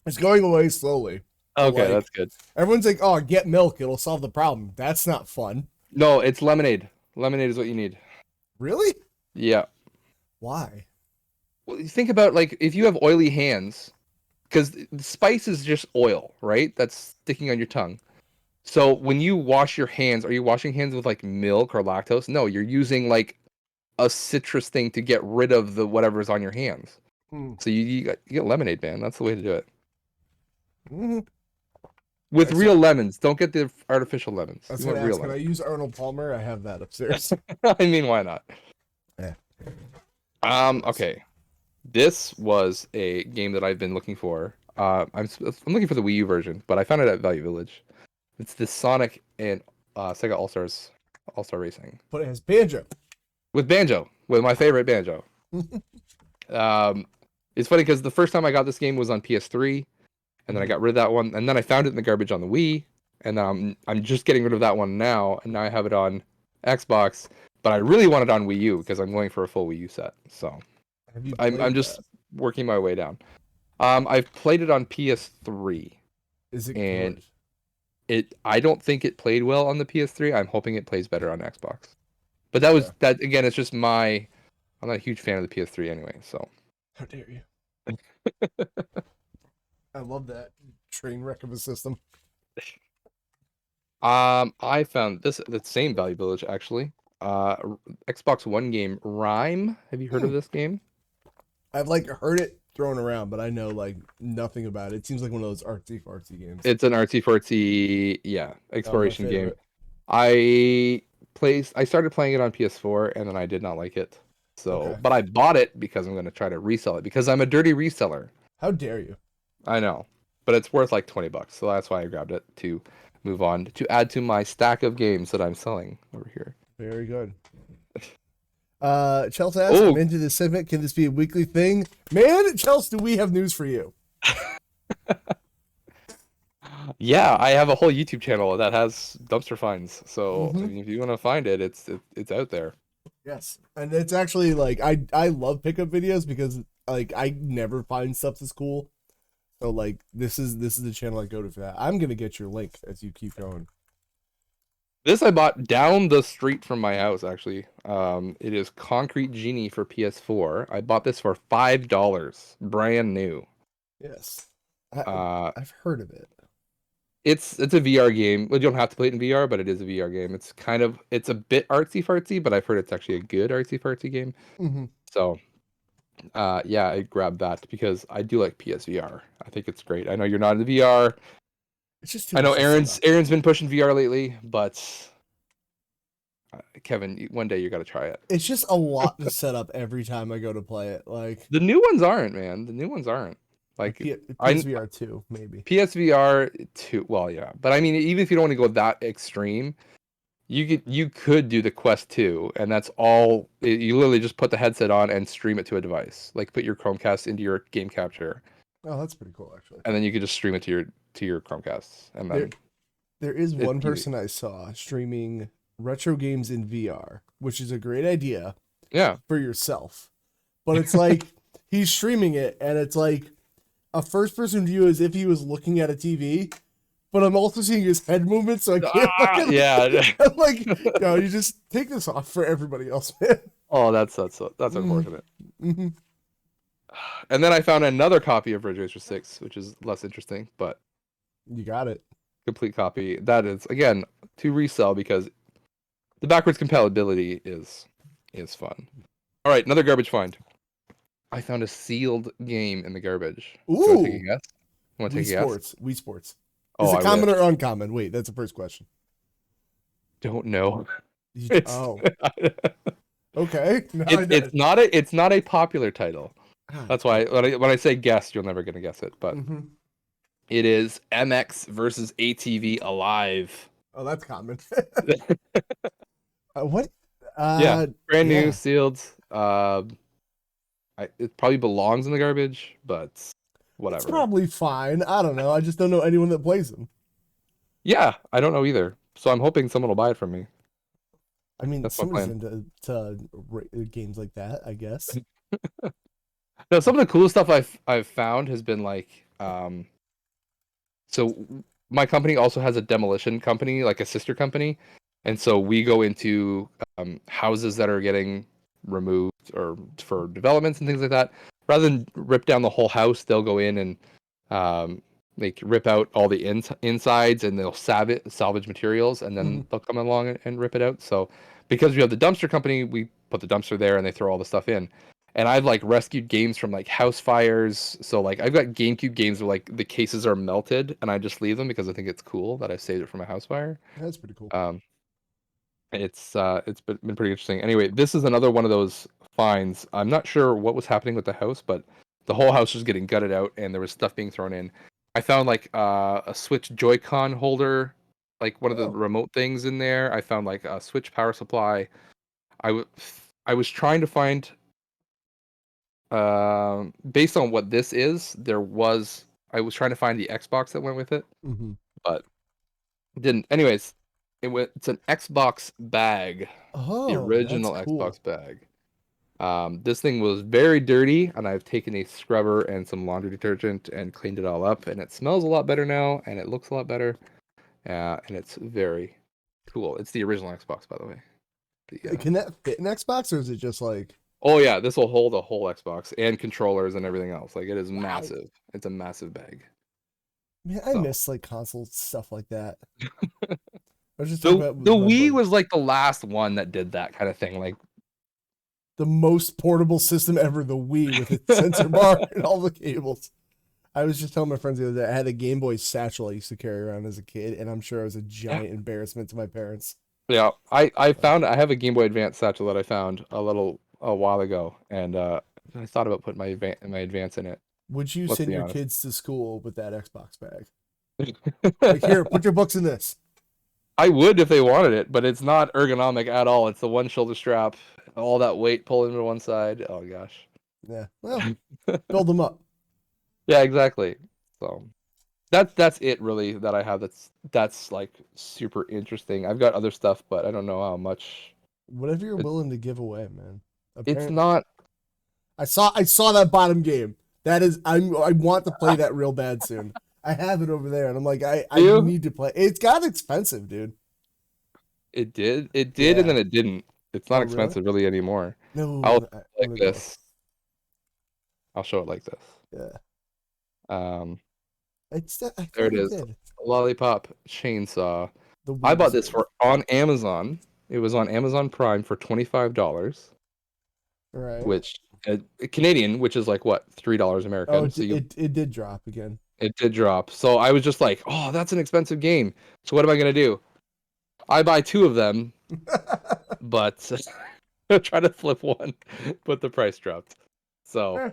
It's going away slowly. Okay, like, that's good. Everyone's like, "Oh, get milk; it'll solve the problem." That's not fun. No, it's lemonade. Lemonade is what you need. Really? Yeah. Why? Well, you think about like if you have oily hands, because spice is just oil, right? That's sticking on your tongue. So when you wash your hands, are you washing hands with like milk or lactose? No, you're using like a citrus thing to get rid of the whatever's on your hands. So you get lemonade, man. That's the way to do it. Mm-hmm. With real lemons. Don't get the artificial lemons. I was gonna ask, can I use Arnold Palmer? I have that upstairs. I mean, why not? Yeah. Okay. This was a game that I've been looking for. I'm looking for the Wii U version, but I found it at Value Village. It's the Sonic and Sega All-Star Racing. But it has Banjo. With Banjo, with my favorite Banjo. It's funny because the first time I got this game was on PS3, and then I got rid of that one, and then I found it in the garbage on the Wii, and I'm just getting rid of that one now, and now I have it on Xbox, but I really want it on Wii U because I'm going for a full Wii U set. So I'm just working my way down. I've played it on PS3. Is it good? And I don't think it played well on the PS3. I'm hoping it plays better on Xbox. But that again, it's just I'm not a huge fan of the PS3 anyway, so. How dare you? I love that train wreck of a system. I found this at the same Value Village actually. Xbox One game Rhyme. Have you heard of this game? I've like heard it thrown around, but I know like nothing about it. It seems like one of those artsy fartsy games. It's an artsy fartsy, exploration game. I started playing it on PS4 and then I did not like it. So, but I bought it because I'm going to try to resell it because I'm a dirty reseller. How dare you? I know, but it's worth like $20, so that's why I grabbed it to move on to add to my stack of games that I'm selling over here. Very good. Chelsea asks, I'm into this segment. Can this be a weekly thing? Man, Chelsea, do we have news for you? Yeah, I have a whole YouTube channel that has dumpster finds. So if you want to find it, it's out there. Yes, and it's actually like I love pickup videos because like I never find stuff that's cool. So like this is the channel I go to for that. I'm gonna get your link as you keep going. This I bought down the street from my house, actually. It is Concrete Genie for PS4. I bought this for $5, brand new. Yes, I, Uh, I've heard of it. it's a VR game. Well, you don't have to play it in VR, but it is a VR game. It's a bit artsy fartsy, but I've heard it's actually a good artsy fartsy game. Mm-hmm. So, yeah, I grabbed that because I do like PSVR. I think it's great. I know you're not into VR. It's just too I know much to set up. Aaron's been pushing VR lately, but Kevin, one day you got to try it. It's just a lot to set up every time I go to play it. Like The new ones aren't, man. The new ones aren't. Like I PSVR 2, maybe. PSVR 2, well, yeah. But I mean, even if you don't want to go that extreme, you could do the Quest 2, and that's all you literally just put the headset on and stream it to a device. Like put your Chromecast into your game capture, Oh, that's pretty cool, actually. and then you could just stream it to your Chromecast, and then There is it's one easy. person I saw streaming retro games in VR, which is a great idea Yeah. for yourself. But it's like he's streaming it, and it's like a first person view as if he was looking at a TV, but I'm also seeing his head movement, so I can't look at Yeah. I'm like, no, you just take this off for everybody else, man. Oh, that's unfortunate. Mm-hmm. And then I found another copy of Ridge Racer 6, which is less interesting, but You got it. complete copy. That is again to resell because the backwards compatibility is fun. All right, another garbage find. I found a sealed game in the garbage. You want to take a Ooh, guess? You want to Wii take a guess? Sports. Wii Sports. Oh, Is it I common wish. or uncommon? Wait, that's the first question. Don't know. Oh, okay. No, It's not a popular title. That's why when I say guess, you're never gonna guess it. But Mm-hmm. it is MX versus ATV Alive. Oh, that's common. What? Yeah, brand new, Yeah. sealed. It probably belongs in the garbage, but It's whatever. probably fine. I don't know. I just don't know anyone that plays them. Yeah, I don't know either. So I'm hoping someone will buy it from me. I mean, That's my somebody's plan. into games like that, I guess. No, some of the coolest stuff I've found has been like so my company also has a demolition company, like a sister company, and so we go into houses that are getting removed or for developments and things like that. Rather than rip down the whole house, they'll go in and like rip out all the insides and they'll salvage materials, and then Mhm. they'll come along and rip it out. So because we have the dumpster company, we put the dumpster there and they throw all the stuff in. And I've like rescued games from like house fires. So like I've got GameCube games where like the cases are melted and I just leave them because I think it's cool that I saved it from a house fire. That's pretty cool. Um, it's been pretty interesting. Anyway, this is another one of those finds. I'm not sure what was happening with the house, but the whole house was getting gutted out and there was stuff being thrown in. I found like a Switch Joy-Con holder, like one of the Oh. remote things in there. I found like a Switch power supply. I was trying to find based on what this is, I was trying to find the Xbox that went with it, Mm-hmm. but didn't. Anyways, it's an Xbox bag, the Oh, that's original cool. Xbox bag. This thing was very dirty, and I've taken a scrubber and some laundry detergent and cleaned it all up, and it smells a lot better now, and it looks a lot better, and it's very cool. It's the original Xbox, by the way. Can that fit an Xbox, or is it just like, Oh yeah, this will hold a whole Xbox and controllers and everything else. Like it is wow? massive. It's a massive bag. Man, I So miss like console stuff like that. I was just talking the about with the my Wii buddy. was like the last one that did that kind of thing. Like The most portable system ever, the Wii, with its sensor bar and all the cables. I was just telling my friends the other day, I had a Game Boy satchel I used to carry around as a kid, and I'm sure it was a giant embarrassment to my parents. yeah, I have a Game Boy Advance satchel that I found a while ago, and I thought about putting my Advance in it. Would you Let's send be your honest. kids to school with that Xbox bag? Like, here, put your books in this. I would if they wanted it, but it's not ergonomic at all. It's the one shoulder strap, all that weight pulling to one side. Oh gosh. Yeah, well, build them up. Yeah, exactly. So that's it really that I have that's like super interesting. I've got other stuff, but I don't know how much. Whatever you're It, willing to give away, man. it's Apparently, not. I saw that bottom game. That is, I want to play that real bad soon. I have it over there, and I'm like, I You? need to play. It's got expensive, dude. It did. It did, and Yeah. then it didn't. It's Oh, not really? expensive really anymore. I'll No, I'm like gonna go. this. I'll show it like this. Yeah. Um, I there thought it you is. did. Lollipop chainsaw. The I Wii bought this Reserve. for on Amazon. It was on Amazon Prime for $25, Right. which Canadian, which is like what, $3 Oh, American. So you it did drop again. it did drop. So I was just like, oh, that's an expensive game. So what am I gonna do? I buy two of them, but try to flip one, but the price dropped. So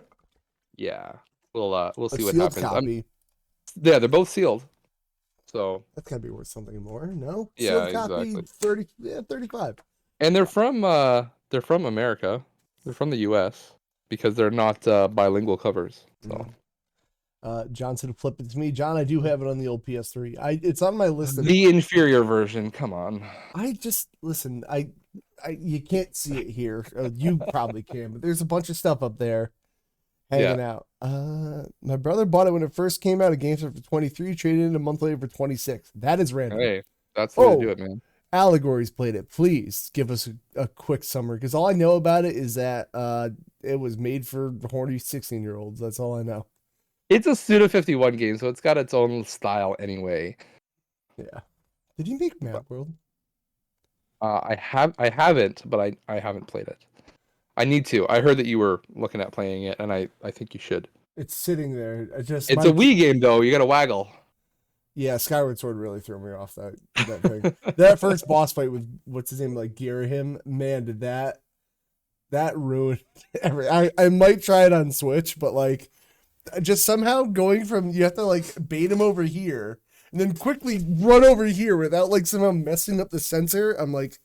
yeah, we'll A see what sealed happens. copy. Yeah, they're both sealed. So That's gotta be worth something more. No, yeah, sealed copy, exactly. 30, yeah, 35. And they're from America. They're from the US because they're not bilingual covers. So Johnson flipped it to me. John, I do have it on the old PS3. It's on my list of. the inferior version, come on. I just listen. You can't see it here. You probably can, but there's a bunch of stuff up there Yeah. hanging out. My brother bought it when it first came out at GameStop for 23, traded in a month later for 26. That is random. Hey, that's the way to do Oh, it, man. Allegories played it. Please give us a quick summary, because all I know about it is that it was made for horny 16-year-olds. That's all I know. It's a Suda 51 game, so it's got its own style anyway. Yeah. Did you make Map World? I haven't, but I haven't played it. I need to. I heard that you were looking at playing it, and I think you should. It's sitting there. It's a Wii game though. You gotta waggle. Yeah, Skyward Sword really threw me off that thing. That first boss fight with what's his name, like Girahim, man, did that ruin every. I might try it on Switch, but like just somehow going from, you have to like bait him over here and then quickly run over here without like somehow messing up the sensor. I'm like,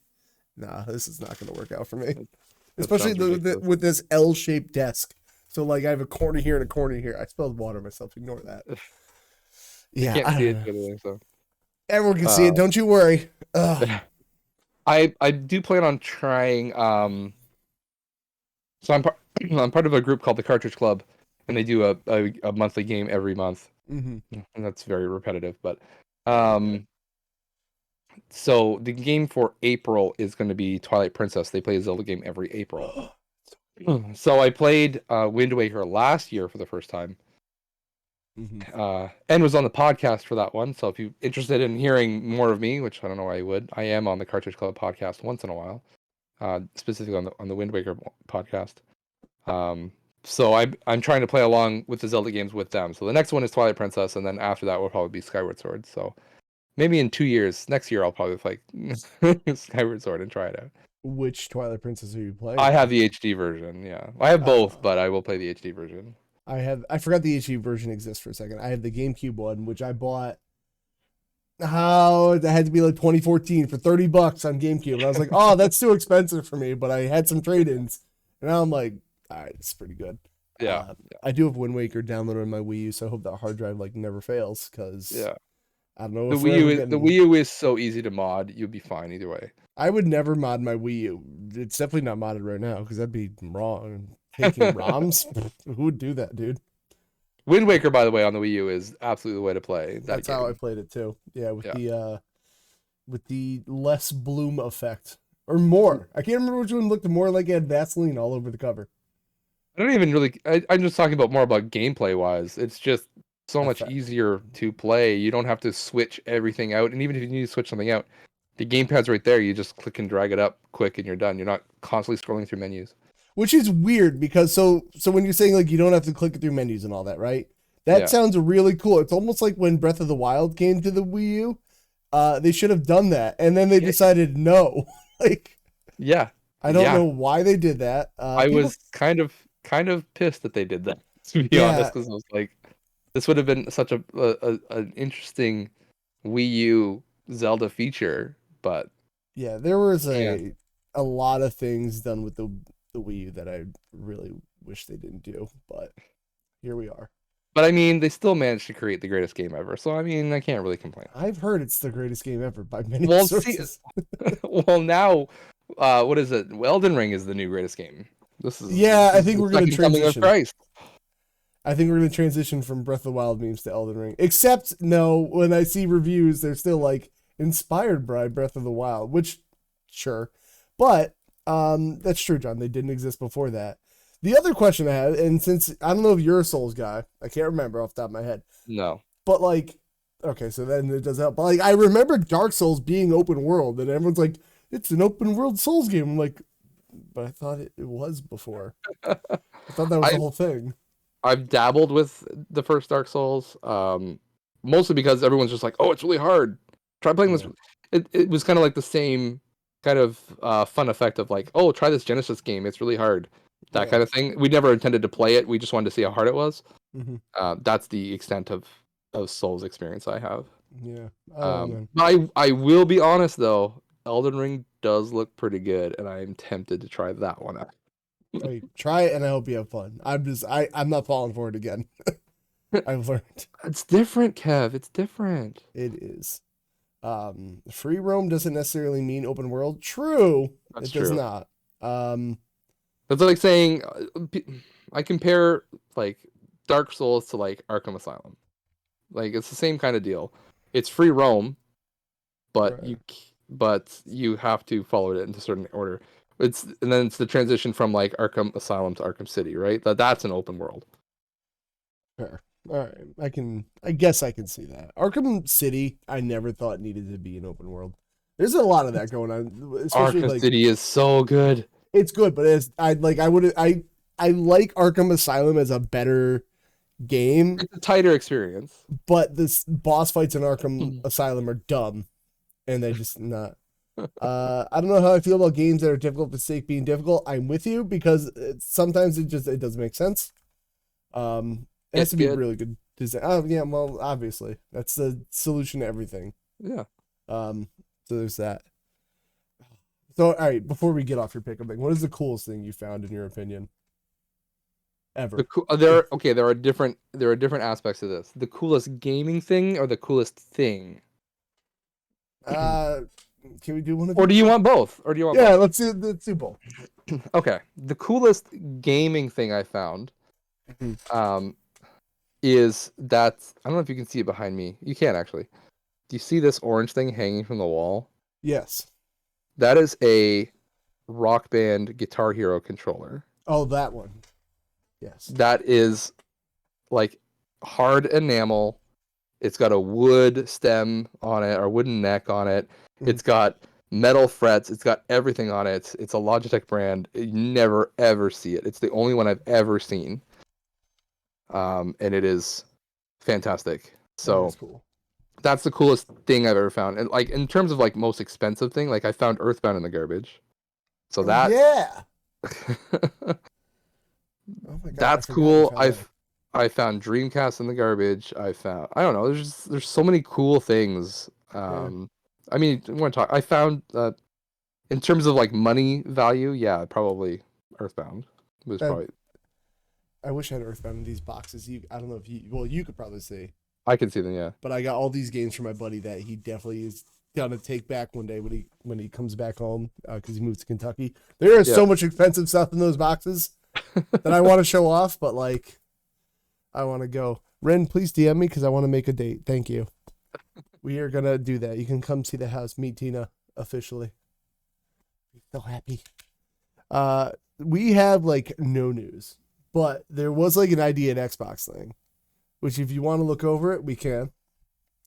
nah, this is not gonna work out for me. Especially with this L-shaped desk. So like I have a corner here and a corner here. I spilled water myself. Ignore that. Yeah, you can't see it anyway, so. Everyone can see it. Don't you worry. I do plan on trying. So I'm part of a group called the Cartridge Club, and they do a monthly game every month, and that's very repetitive. But so the game for April is going to be Twilight Princess. They play a Zelda game every April. So I played Wind Waker last year for the first time. And was on the podcast for that one. So if you're interested in hearing more of me, which I don't know why you would, I am on the Cartridge Club podcast once in a while, specifically on the Wind Waker podcast. So I'm trying to play along with the Zelda games with them. So the next one is Twilight Princess, and then after that will probably be Skyward Sword. So maybe in 2 years, next year I'll probably play Skyward Sword and try it out. Which Twilight Princess are you playing? I have the HD version. Yeah, I have both, but I will play the HD version. I forgot the HD version exists for a second. I have the GameCube one, which I bought. It had to be like 2014 for $30 on GameCube. And I was like, oh, that's too expensive for me. But I had some trade-ins, and now I'm like, all right, it's pretty good. Yeah, I do have Wind Waker downloaded on my Wii U, so I hope that hard drive like never fails. Because I don't know. The Wii U is so easy to mod. You'll be fine either way. I would never mod my Wii U. It's definitely not modded right now because that'd be wrong. Taking ROMs? Who would do that, dude? Wind Waker, by the way, on the Wii U is absolutely the way to play. That's how I played it too. Yeah, with the less bloom effect or more. I can't remember which one looked more like it had Vaseline all over the cover. I don't even really. I'm just talking about more about gameplay wise. It's just so much easier to play. You don't have to switch everything out, and even if you need to switch something out, the gamepad's right there. You just click and drag it up quick, and you're done. You're not constantly scrolling through menus. Which is weird because so when you're saying like you don't have to click through menus and all that, right? That sounds really cool. It's almost like when Breath of the Wild came to the Wii U. They should have done that, and then they decided no. Like, I don't know why they did that. I was kind of pissed that they did that, to be honest, because I was like, this would have been such an interesting Wii U Zelda feature, but there was a lot of things done with the Wii U that I really wish they didn't do, but here we are. But I mean, they still managed to create the greatest game ever, so I mean, I can't really complain. I've heard it's the greatest game ever by many sources. Well, now, what is it? Elden Ring is the new greatest game. This is Yeah, I this is think the we're gonna second coming of transition. Christ. I think we're gonna transition from Breath of the Wild memes to Elden Ring. Except no, when I see reviews, they're still like inspired by Breath of the Wild, which sure. But that's true, John. They didn't exist before that. The other question I had, and since I don't know if you're a Souls guy, I can't remember off the top of my head. No. But like, okay, so then it does help. But like, I remember Dark Souls being open world, and everyone's like, "It's an open world Souls game." I'm like, but I thought it was before. I thought that was the I whole thing. I've dabbled with the first Dark Souls, mostly because everyone's just like, "Oh, it's really hard. Try playing this." Yeah. It was kind of like the same kind of fun effect of like, "Oh, try this Genesis game. It's really hard." That Yeah. kind of thing. We never intended to play it. We just wanted to see how hard it was. Mm-hmm. That's the extent of Souls experience I have. Yeah. Oh man. I will be honest though, Elden Ring does look pretty good, and I am tempted to try that one out. Hey, try it, and I hope you have fun. I'm not falling for it again. I've learned It's different, Kev. It's different. it is. Free roam doesn't necessarily mean open world. True, That's it does true. not. That's like saying I compare like Dark Souls to like Arkham Asylum. Like it's the same kind of deal. It's free roam, but Right. you have to follow it into a certain order. And then it's the transition from like Arkham Asylum to Arkham City, right? That's an open world. Fair. All right. I guess I can see that. Arkham City, I never thought needed to be an open world. There's a lot of that going on, especially Arkham like City is so good. it's good, but I like Arkham Asylum as a better game, It's a tighter experience. but this boss fights in Arkham Asylum are dumb, and they just not. I don't know how I feel about games that are difficult for sake being difficult. I'm with you because sometimes it doesn't make sense. It has It's to be good. really good design. Oh yeah, well obviously that's the solution to everything. Yeah. So there's that. So all right, before we get off your pickup thing, what is the coolest thing you found in your opinion ever? There are different aspects of this. The coolest gaming thing or the coolest thing? Uh, can we do one of Or do these? you want both? Or do you want Yeah, both? let's do both. Okay. The coolest gaming thing I found um is that I don't know if you can see it behind me. You can actually. Do you see this orange thing hanging from the wall? Yes. That is a Rock Band Guitar Hero controller. Oh, that one. Yes. That is like hard enamel. It's got a wood stem on it or wooden neck on it. It's got metal frets. It's got everything on it. It's a Logitech brand. You never ever see it. It's the only one I've ever seen. And it is fantastic. So That's cool. that's the coolest thing I've ever found. And like in terms of like most expensive thing, like I found Earthbound in the garbage. So that Yeah. Oh my god. that's cool. I found Dreamcast in the garbage. I don't know. There's so many cool things. I mean, I want to talk. I found in terms of like money value, yeah, probably Earthbound was probably. I wish I had Earthbound in these boxes. I don't know if you could probably see. I can see them, yeah. But I got all these games from my buddy that he definitely is gonna take back one day when he comes back home because he moved to Kentucky. There is so much expensive stuff in those boxes that I want to show off, but like I want to go. Ren, please DM me because I want to make a date. Thank you. We are gonna do that. You can come see the house, meet Tina officially. So happy. We have like no news, but there was like an idea at Xbox thing, which if you want to look over it, we can,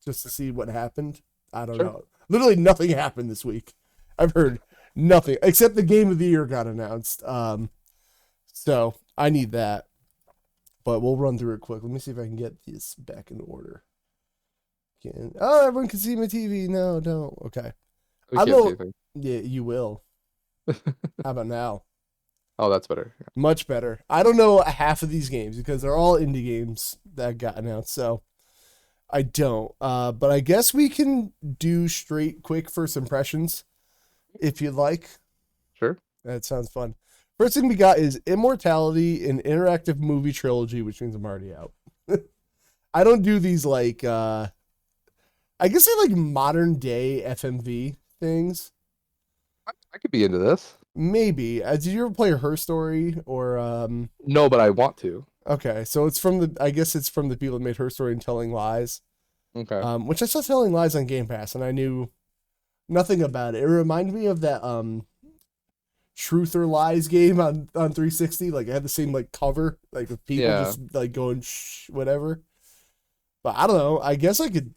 just to see what happened. I don't know. Literally nothing happened this week. I've heard nothing except the game of the year got announced. So I need that, but we'll run through it quick. Let me see if I can get this back in order. Everyone can see my TV. No, don't. Okay. Yeah, you will. How about now? Oh, that's better. Yeah. Much better. I don't know half of these games because they're all indie games that got announced. So I don't. But I guess we can do straight, quick first impressions if you'd like. Sure. That sounds fun. First thing we got is Immortality, an interactive movie trilogy, which means I'm already out. I don't do these like, I guess they're like modern day FMV things. I could be into this. Maybe. Did you ever play Her Story or No, but I want to. Okay, so it's from the I guess it's from the people that made Her Story and Telling Lies. Okay. Which I saw Telling Lies on Game Pass and I knew nothing about it. It reminded me of that Truth or Lies game on 360. Like it had the same like cover, like with people Yeah. just like going shh whatever. But I don't know. I guess I could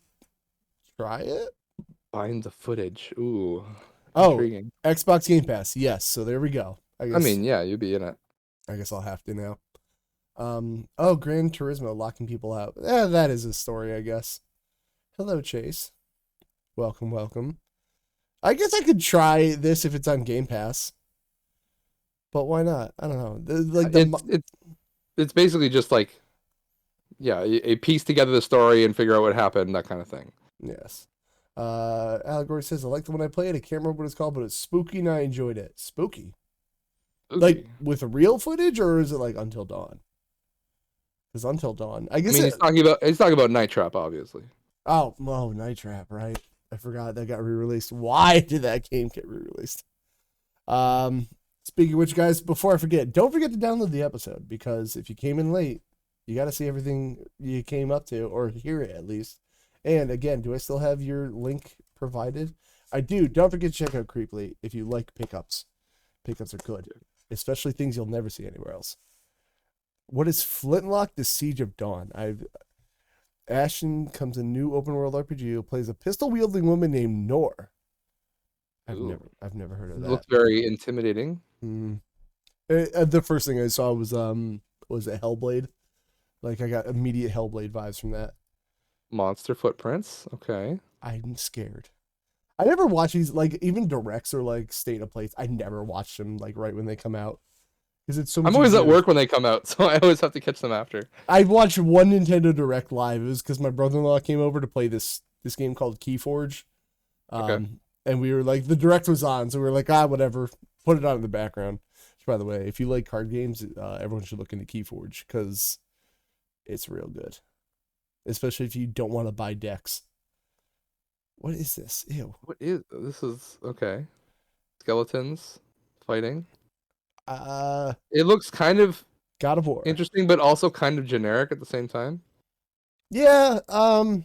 try it. Find the footage. Ooh, Oh, intriguing. Xbox Game Pass. Yes. So there we go. I mean, yeah, you'd be in it. I guess I'll have to now. Oh, Gran Turismo locking people out. That is a story, I guess. Hello, Chase. Welcome, welcome. I guess I could try this if it's on Game Pass. But why not? I don't know. It's basically just like, yeah, a piece together the story and figure out what happened, that kind of thing. Yes. Allegory says, I like the one I played. I can't remember what it's called, but it's spooky and I enjoyed it. Spooky. Like Spooky. with real footage, or is it like Until Dawn? Because Until Dawn, I I guess. mean, he's talking about Night Trap, obviously. Oh, Night Trap, right? I forgot that got re-released. Why did that game get re-released? Speaking of which, guys, before I forget, don't forget to download the episode because if you came in late, you got to see everything you came up to or hear it at least. And again, do I still have your link provided? I do. Don't forget to check out Creeply if you like pickups. Pickups are good, especially things you'll never see anywhere else. What is Flintlock: The Siege of Dawn? Ashen comes a new open world RPG who plays a pistol wielding woman named Nor. I've never heard of that. Looks very intimidating. The first thing I saw was a Hellblade. Like I got immediate Hellblade vibes from that. Monster Footprints. Okay. I'm scared. I never watch these like even directs or like state of plays. I never watch them like right when they come out because it's so much I'm always easier. at work when they come out, so I always have to catch them after. I watched one Nintendo Direct live. It was because my brother-in-law came over to play this game called Keyforge. Okay. And we were like, the direct was on, so we were like, whatever, put it on in the background. Which, by the way, if you like card games, everyone should look into Keyforge because it's real good, especially if you don't want to buy decks. What is this? Ew. What is this? Is okay. Skeletons fighting. It looks kind of God of War. interesting, but also kind of generic at the same time. Yeah. I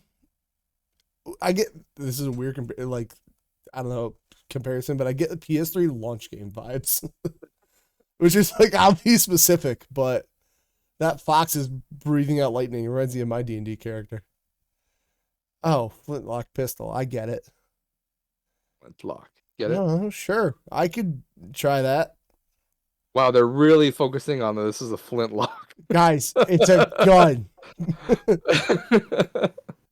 get this is a weird like I don't know comparison, but I get the PS3 launch game vibes, which is like I'll be specific, but that fox is breathing out lightning. It reminds me of my D&D character. Oh, Flintlock pistol. I get it. Flintlock. Get it? No, sure. I could try that. Wow, they're really focusing on this is a flintlock. Guys, it's a gun.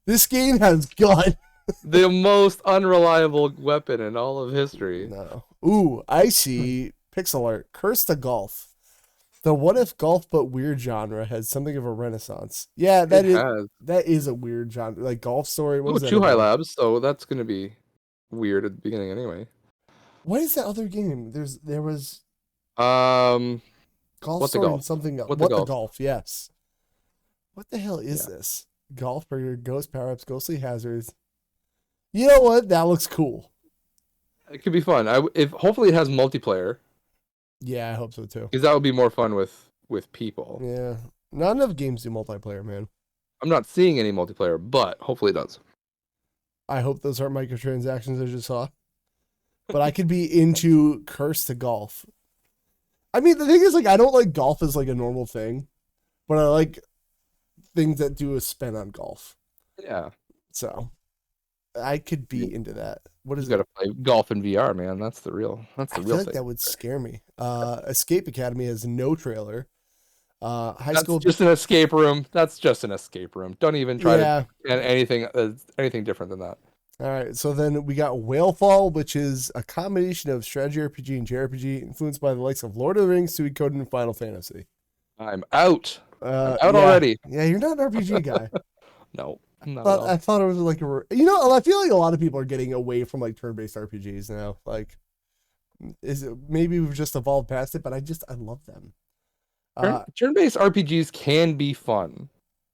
This game has gun. The most unreliable weapon in all of history. No. Ooh, I see. Pixel art. Curse to Golf. The what if golf but weird genre has something of a renaissance. Yeah, that is a weird genre. Like golf story. What is that? Chuhai Labs, so that's gonna be weird at the beginning anyway. What is that other game? There was Golf Golf Story and something else. What the golf? Yes. What the hell is this? Golf Burger, Ghost Power-Ups, Ghostly Hazards. You know what? That looks cool. It could be fun. If hopefully it has multiplayer. Yeah, I hope so too. Because that would be more fun with people. Yeah. Not enough games do multiplayer, man. I'm not seeing any multiplayer, but hopefully it does. I hope those aren't microtransactions I just saw. But I could be into Curse to Golf. I mean, the thing is, like, I don't like golf as like a normal thing, but I like things that do a spin on golf. Yeah. So I could be into that. What is you gotta play golf in VR, man. That's the real I thing. feel like that would scare me. Escape Academy has no trailer. That's just an escape room. That's just an escape room. Don't even try to anything different than that. All right, so then we got Whalefall, which is a combination of strategy RPG and JRPG, influenced by the likes of Lord of the Rings, Suikoden, and Final Fantasy. I'm out. I'm out already. Yeah, you're not an RPG guy. No. I thought it was like I feel like a lot of people are getting away from like turn-based RPGs now. Like, maybe we've just evolved past it, but I love them. Turn-based RPGs can be fun.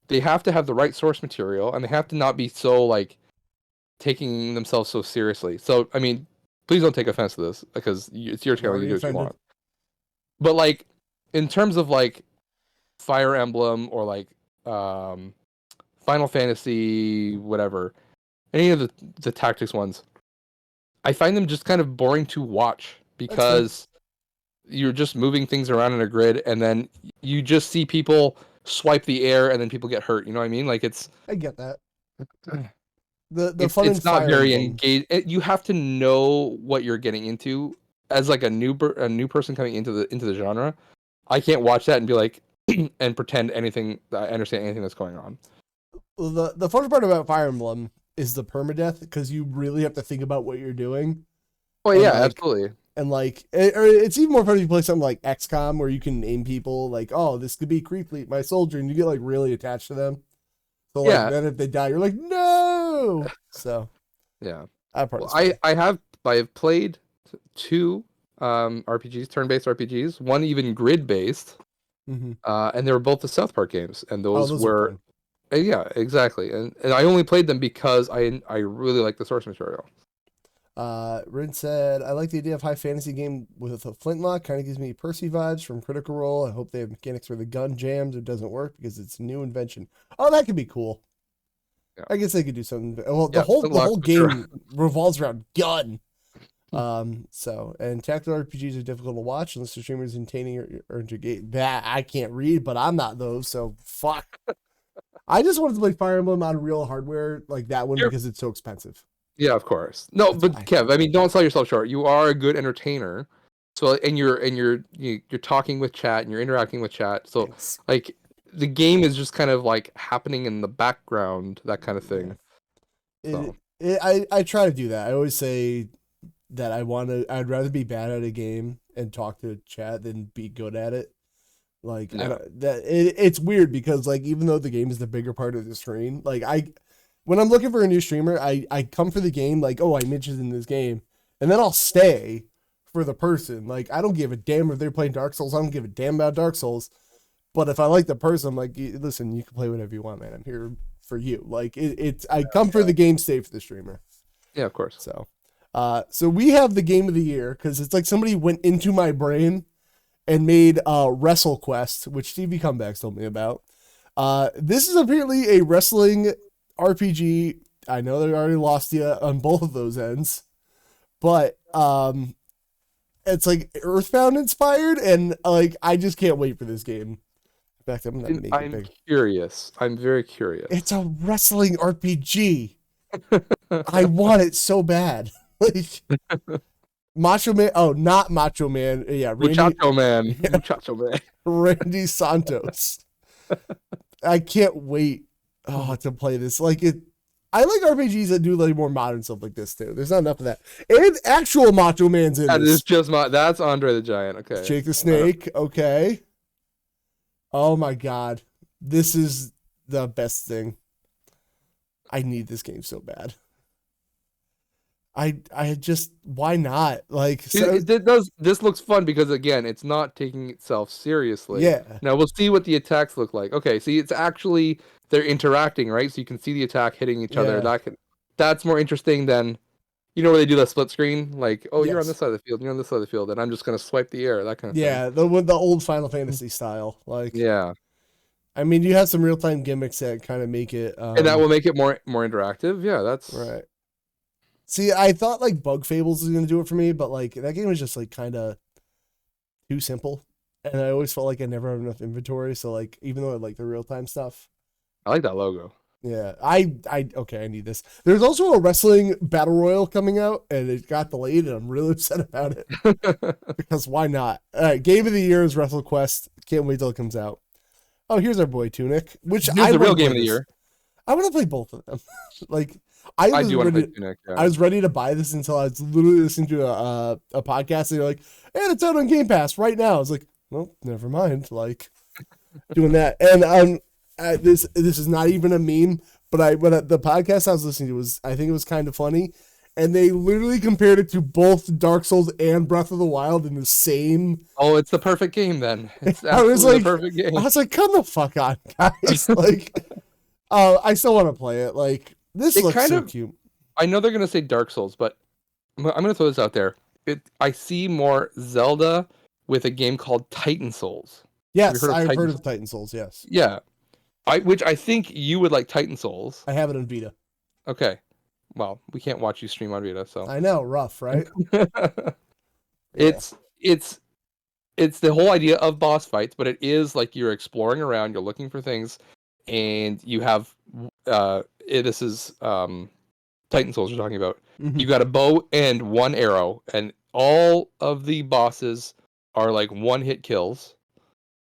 They have to have the right source material, and they have to not be so like taking themselves so seriously. So I mean, please don't take offense to this because it's your I'm channel. You already do what you offended. want. But like, in terms of like Fire Emblem or like Final Fantasy, whatever, any of the tactics ones, I find them just kind of boring to watch That's fair. because you're just moving things around in a grid, and then you just see people swipe the air, and then people get hurt. You know what I mean? Like I get that. The fun in it's not Fire very Emblem. engaged. You have to know what you're getting into as like a new person coming into the genre. I can't watch that and be like and pretend anything I understand anything that's going on. Well, the fun part about Fire Emblem is the permadeath because you really have to think about what you're doing. Oh And, yeah, like, absolutely. And like, it's even more fun if you play something like XCOM where you can name people like, oh, this could be Creepleet, my soldier, and you get like really attached to them. So like, Yeah. then if they die, you're like, no. So Yeah. Well, I've played 2 RPGs, turn-based RPGs, one even grid-based, and they were both the South Park games, and those were yeah, exactly. And I only played them because I really like the source material. Rin said, I like the idea of high fantasy game with a flintlock. Kind of gives me Percy vibes from Critical Role. I hope they have mechanics where the gun jams or doesn't work because it's a new invention. Oh, that could be cool. Yeah. I guess they could do something. Well, Yeah, the whole game sure. revolves around gun. And tactical RPGs are difficult to watch unless the streamer is entertaining or engaging. That I can't read, but I'm not those, so fuck. I just wanted to play Fire Emblem on real hardware like that one because it's so expensive. Yeah, of course. No, but Kev, I mean, don't sell yourself short. You are a good entertainer. So, and you're talking with chat and you're interacting with chat. So, Thanks. like, the game is just kind of like happening in the background, that kind of thing. Yeah. I try to do that. I always say that I'd rather be bad at a game and talk to chat than be good at it. Like, Yeah. It's weird because like, even though the game is the bigger part of the screen, like when I'm looking for a new streamer, I come for the game, like, oh, I'm interested in this game, and then I'll stay for the person. Like, I don't give a damn if they're playing Dark Souls. I don't give a damn about Dark Souls. But if I like the person, I'm like, listen, you can play whatever you want, man. I'm here for you. Like, I come for the game, stay for the streamer. Yeah, of course. So we have the game of the year because it's like somebody went into my brain and made WrestleQuest, which Stevie Comebacks told me about. This is apparently a wrestling RPG. I know they already lost you on both of those ends, but it's like Earthbound inspired, and like I just can't wait for this game. In fact, I'm gonna make it big. Curious. I'm very curious. It's a wrestling RPG. I want it so bad. Like Macho Man. Oh, not Macho Man. Yeah, Muchacho Man. Muchacho Man. Randy Santos. I can't wait to play this. Like it, I like RPGs that do like more modern stuff like this too. There's not enough of that. And actual Macho Man's in That this. is just that's Andre the Giant. Okay. Jake the Snake. Okay. Oh my god, this is the best thing. I need this game so bad. I just, why not? Like, so, this looks fun because again, it's not taking itself seriously. Yeah. Now we'll see what the attacks look like. Okay, see, it's actually they're interacting, right? So you can see the attack hitting each other. That's more interesting than, where they do that split screen, like, oh, you're on this side of the field, you're on this side of the field, and I'm just gonna swipe the air, that kind of thing. Yeah, the old Final Fantasy style, like. Yeah. I mean, you have some real time gimmicks that kind of make it, and that will make it more interactive. Yeah, that's right. See, I thought like Bug Fables was gonna do it for me, but like that game was just like kind of too simple, and I always felt like I never had enough inventory. So like, even though I like the real time stuff, I like that logo. Yeah, I need this. There's also a wrestling battle royal coming out, and it got delayed, and I'm really upset about it because why not? All right, game of the year is WrestleQuest. Can't wait till it comes out. Oh, here's our boy Tunic, which here's the real game of the year. I want to play both of them. Like, I do want to play Tunic. Yeah. I was ready to buy this until I was literally listening to a podcast, and they're like, "And it's out on Game Pass right now." I was like, "Well, never mind." Like, doing that, and this is not even a meme, but the podcast I was listening to I think it was kind of funny, and they literally compared it to both Dark Souls and Breath of the Wild in the same. Oh, it's the perfect game then. It's the perfect game. I was like, come the fuck on, guys! Like, I still want to play it. Like, this looks so cute. I know they're gonna say Dark Souls, but I'm gonna throw this out there. I see more Zelda with a game called Titan Souls. Have you Yes, heard of I've Titan heard of Souls? Titan Souls. Yes, Yeah, which I think you would like Titan Souls. I have it on Vita. Okay, well, we can't watch you stream on Vita, so I know, rough, right? Yeah, it's it's it's the whole idea of boss fights, but it is like you're exploring around, you're looking for things, and you have this is Titan Souls you're talking about. You hmm got a bow and one arrow, and all of the bosses are like one hit kills,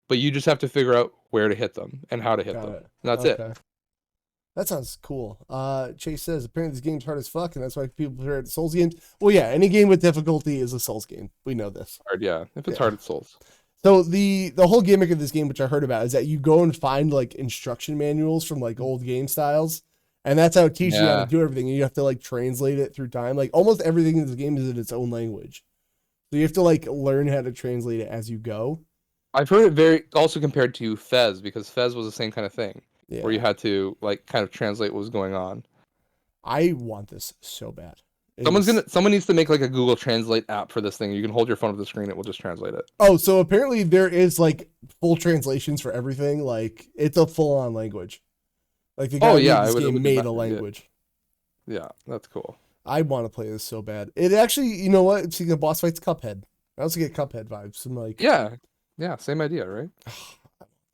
but you just have to figure out where to hit them and how to hit got them. it. And that's it. Okay, that sounds cool. Chase says apparently this game's hard as fuck, and that's why people prefer it to Souls games. Well, yeah, any game with difficulty is a Souls game. We know this. Hard, yeah. If it's Yeah. hard, it's Souls. So the whole gimmick of this game, which I heard about, is that you go and find like instruction manuals from like old game styles, and that's how it teaches you how to Yeah. do everything. And you have to like translate it through time. Like almost everything in this game is in its own language, so you have to like learn how to translate it as you go. I've heard it very also compared to Fez, because Fez was the same kind of thing where you Yeah, had to like kind of translate what was going on. I want this so bad. It is. Someone needs to make like a Google Translate app for this thing. You can hold your phone up the screen, it will just translate it. Oh, so apparently there is like full translations for everything. Like it's a full on language. Like the guy Oh who made yeah, this it game would made a language. yeah, that's cool. I want to play this so bad. It actually, you know what? Speaking of boss fights, Cuphead. I also get Cuphead vibes. I'm like, Yeah. Yeah, same idea, right?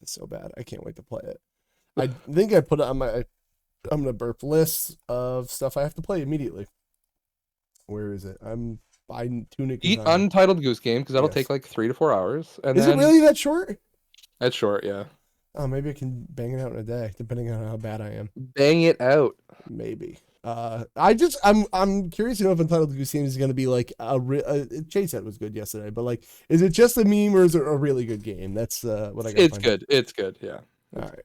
it's so bad. I can't wait to play it. I think I put it on my. I'm gonna burp list of stuff I have to play immediately. Where is it? I'm buying Tunic. Eat Untitled Goose Game, because that'll take like 3 to 4 hours, and Is it then really that short? it's short, yeah. Oh, maybe I can bang it out in a day, depending on how bad I am. Bang it out. Maybe. I'm curious to know if Untitled Goose Game is gonna be like Chase said it was good yesterday, but like, is it just a meme or is it a really good game? That's what I got. It's good. It's good, yeah. All right.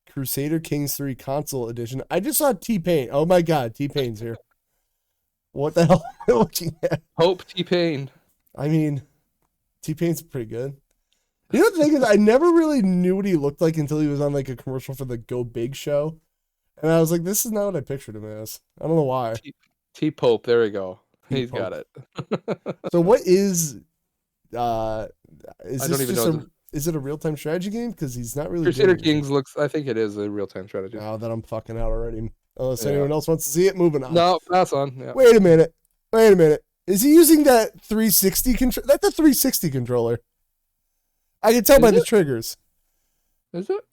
Crusader Kings 3 console edition. I just saw T-Pain. Oh my god, T-Pain's here. What the hell am I looking at? Hope T-Pain. I mean, T-Pain's pretty good. You know, the thing is, I never really knew what he looked like until he was on like a commercial for the Go Big show. And I was like, this is not what I pictured him as. I don't know why. T-Pope, there we go. He's T-Pope. got it. So what is is I this don't even just know. a is it a real-time strategy game? Because he's not really Crusader doing anything. Kings looks, I think it is a real-time strategy. Oh, then I'm fucking out already. Unless Yeah. anyone else wants to see it, moving on. No, pass on. Yeah. Wait a minute. Wait a minute. Is he using that 360 control? That's a 360 controller. I can tell Is by the it? triggers. Is it?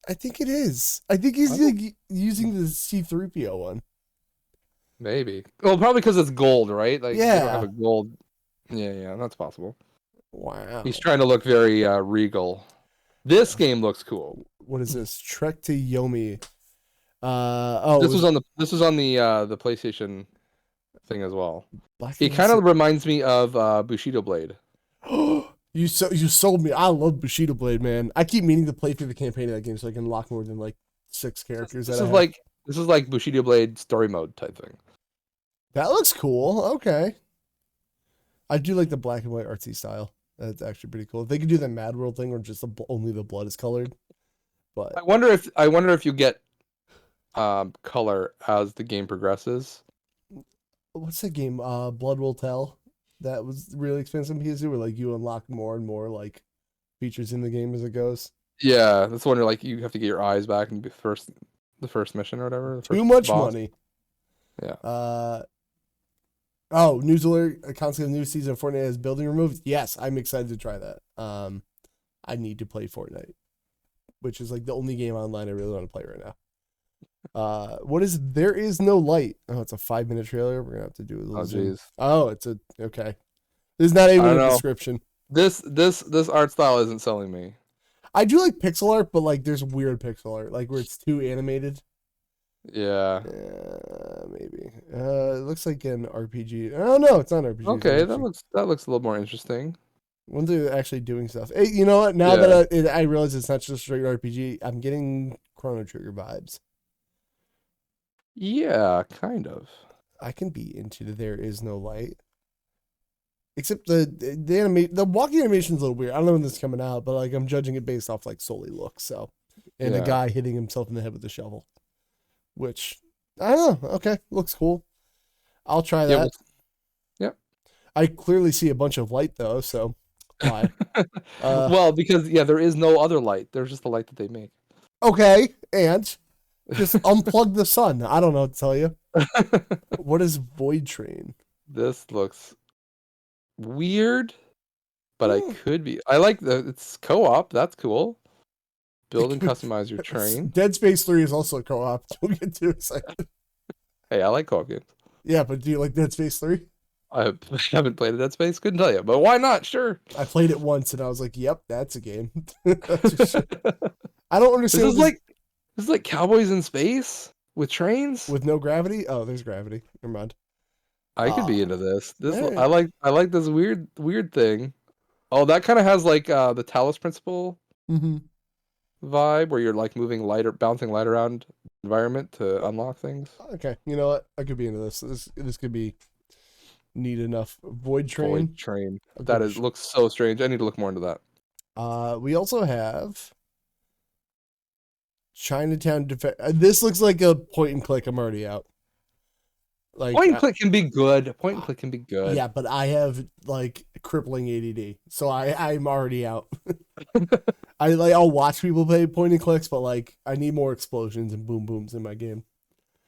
I think it is. I think he's like, using the C3PO one. Maybe. Well, probably because it's gold, right? Like, you don't Yeah. have a gold. Yeah, that's possible. Wow. He's trying to look very regal. This game looks cool. What is this? Trek to Yomi. This was on the PlayStation thing as well. Black It kind of reminds me of Bushido Blade. You sold me. I love Bushido Blade, man. I keep meaning to play through the campaign of that game so I can unlock more than like 6 characters. This is like Bushido Blade story mode type thing. That looks cool. Okay. I do like the black and white artsy style. That's actually pretty cool. If they could do the Mad World thing where just only the blood is colored. But I wonder if you get color as the game progresses. what's that game? Blood Will Tell. That was really expensive because where like you unlock more and more like features in the game as it goes. Yeah, that's the one where like you have to get your eyes back and be the first mission or whatever. The Too first much boss. money. Yeah. Oh, news alert! A constant new season of Fortnite has building removed. Yes, I'm excited to try that. I need to play Fortnite, which is like the only game online I really want to play right now. What is There Is No Light? Oh, it's a 5-minute trailer. We're gonna have to do a little Oh zoom. jeez. Oh, it's okay. There's not even I a don't know. description. This art style isn't selling me. I do like pixel art, but like there's weird pixel art, like where it's too animated. Yeah. Maybe. It looks like an RPG. Oh no, it's not an RPG. Okay, that looks a little more interesting. When they're actually doing stuff. Hey, you know what? Now Yeah. that I realize it's not just straight RPG, I'm getting Chrono Trigger vibes. Yeah, kind of. I can be into the There Is No Light. Except the walking animation's a little weird. I don't know when this is coming out, but like I'm judging it based off like solely looks. So, and Yeah. a guy hitting himself in the head with a shovel, which I don't know. Okay, looks cool. I'll try Yeah. that. Yeah. I clearly see a bunch of light though, so why? Well, because there is no other light. There's just the light that they make. Okay, and just unplug the sun. I don't know what to tell you. What is Void Train? This looks weird, but I Hmm. could be. I like it's co-op. That's cool. Build and customize your train. Dead Space 3 is also co-op. Don't get too excited. Hey, I like co-op games. Yeah, but do you like Dead Space 3? I haven't played a Dead Space. Couldn't tell you, but why not? Sure. I played it once and I was like, "Yep, that's a game." I don't This understand is like cowboys in space with trains. with no gravity. Oh, there's gravity. Never mind. I could be into this. Alright. I like this weird thing. Oh, that kind of has like the Talos principle Mm-hmm. vibe where you're like moving light or bouncing light around environment to unlock things. Okay, you know what? I could be into this. This could be neat enough. Void Train. Void train. I'll That give it a looks so strange. I need to look more into that. We also have Chinatown Defense. This looks like a point and click. I'm already out. Like Point and click can be good. Point and click can be good. yeah, but I have like crippling ADD, so I'm already out. I'll watch people play point and clicks, but like I need more explosions and boom booms in my game.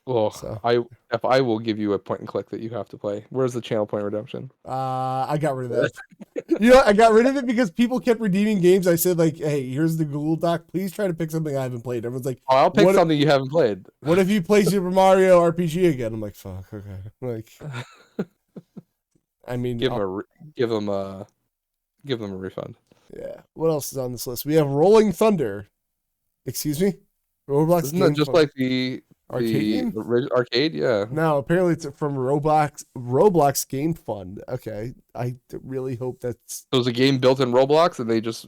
Well, So I will give you a point and click that you have to play. Where's the channel point redemption? I got rid of that. You know, I got rid of it because people kept redeeming games. I said like, hey, here's the Google Doc. Please try to pick something I haven't played. Everyone's like, Oh, I'll pick what something you haven't played. What if you play Super Mario RPG again? I'm like, fuck, okay. Like, I mean, give them a refund. yeah. What else is on this list? We have Rolling Thunder. Excuse me? Roblox Isn't game that just fun. like the Arcade game? arcade? Yeah. No, apparently it's from Roblox Game Fund. Okay, I really hope that's So it was a game built in Roblox and they just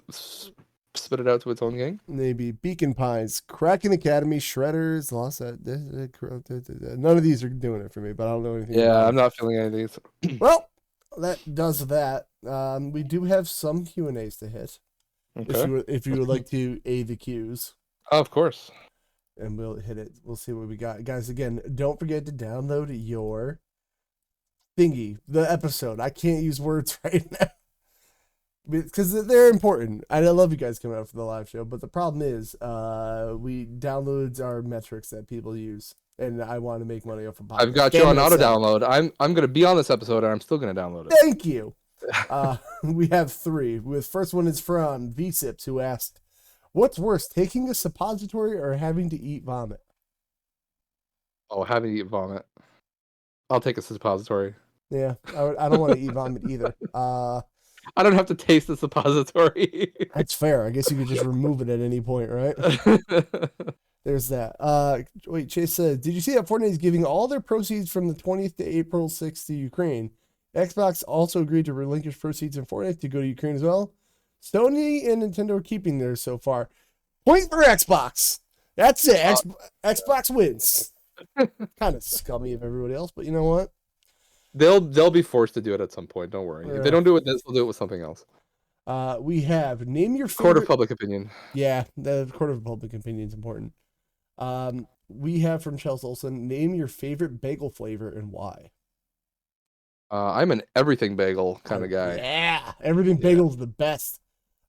spit it out to its own game. maybe Beacon Pines, Kraken Academy, Shredders, Lost. None of these are doing it for me, but I don't know anything. Yeah, I'm not feeling anything. Well, that does that. We do have some Q&As to hit. Okay. If you would like to A the Q's. Oh, of course. And we'll hit it. We'll see what we got. Guys, again, don't forget to download your thingy, the episode. I can't use words right now. Because they're important. I love you guys coming out for the live show, but the problem is we downloads are metrics that people use. And I want to make money off of podcasts. I've got you on auto download. I'm gonna be on this episode and I'm still gonna download it. Thank you. We have 3. The first one is from VSips, who asked, what's worse, taking a suppository or having to eat vomit? Oh, having to eat vomit. I'll take a suppository. Yeah, I don't want to eat vomit either. I don't have to taste the suppository. That's fair. I guess you could just remove it at any point, right? There's that. Wait, Chase said, did you see that Fortnite is giving all their proceeds from the 20th to April 6th to Ukraine? Xbox also agreed to relinquish proceeds in Fortnite to go to Ukraine as well. Sony and Nintendo are keeping theirs so far. Point for Xbox. That's it. Xbox wins. Kind of scummy of everybody else, but you know what? They'll be forced to do it at some point. Don't worry. Yeah. If they don't do it, they'll do it with something else. We have name your favorite Court of public opinion. Yeah, the court of public opinion is important. We have from Chelsea Olsen, name your favorite bagel flavor and why. I'm an everything bagel kind of guy. Yeah, everything bagel is the best.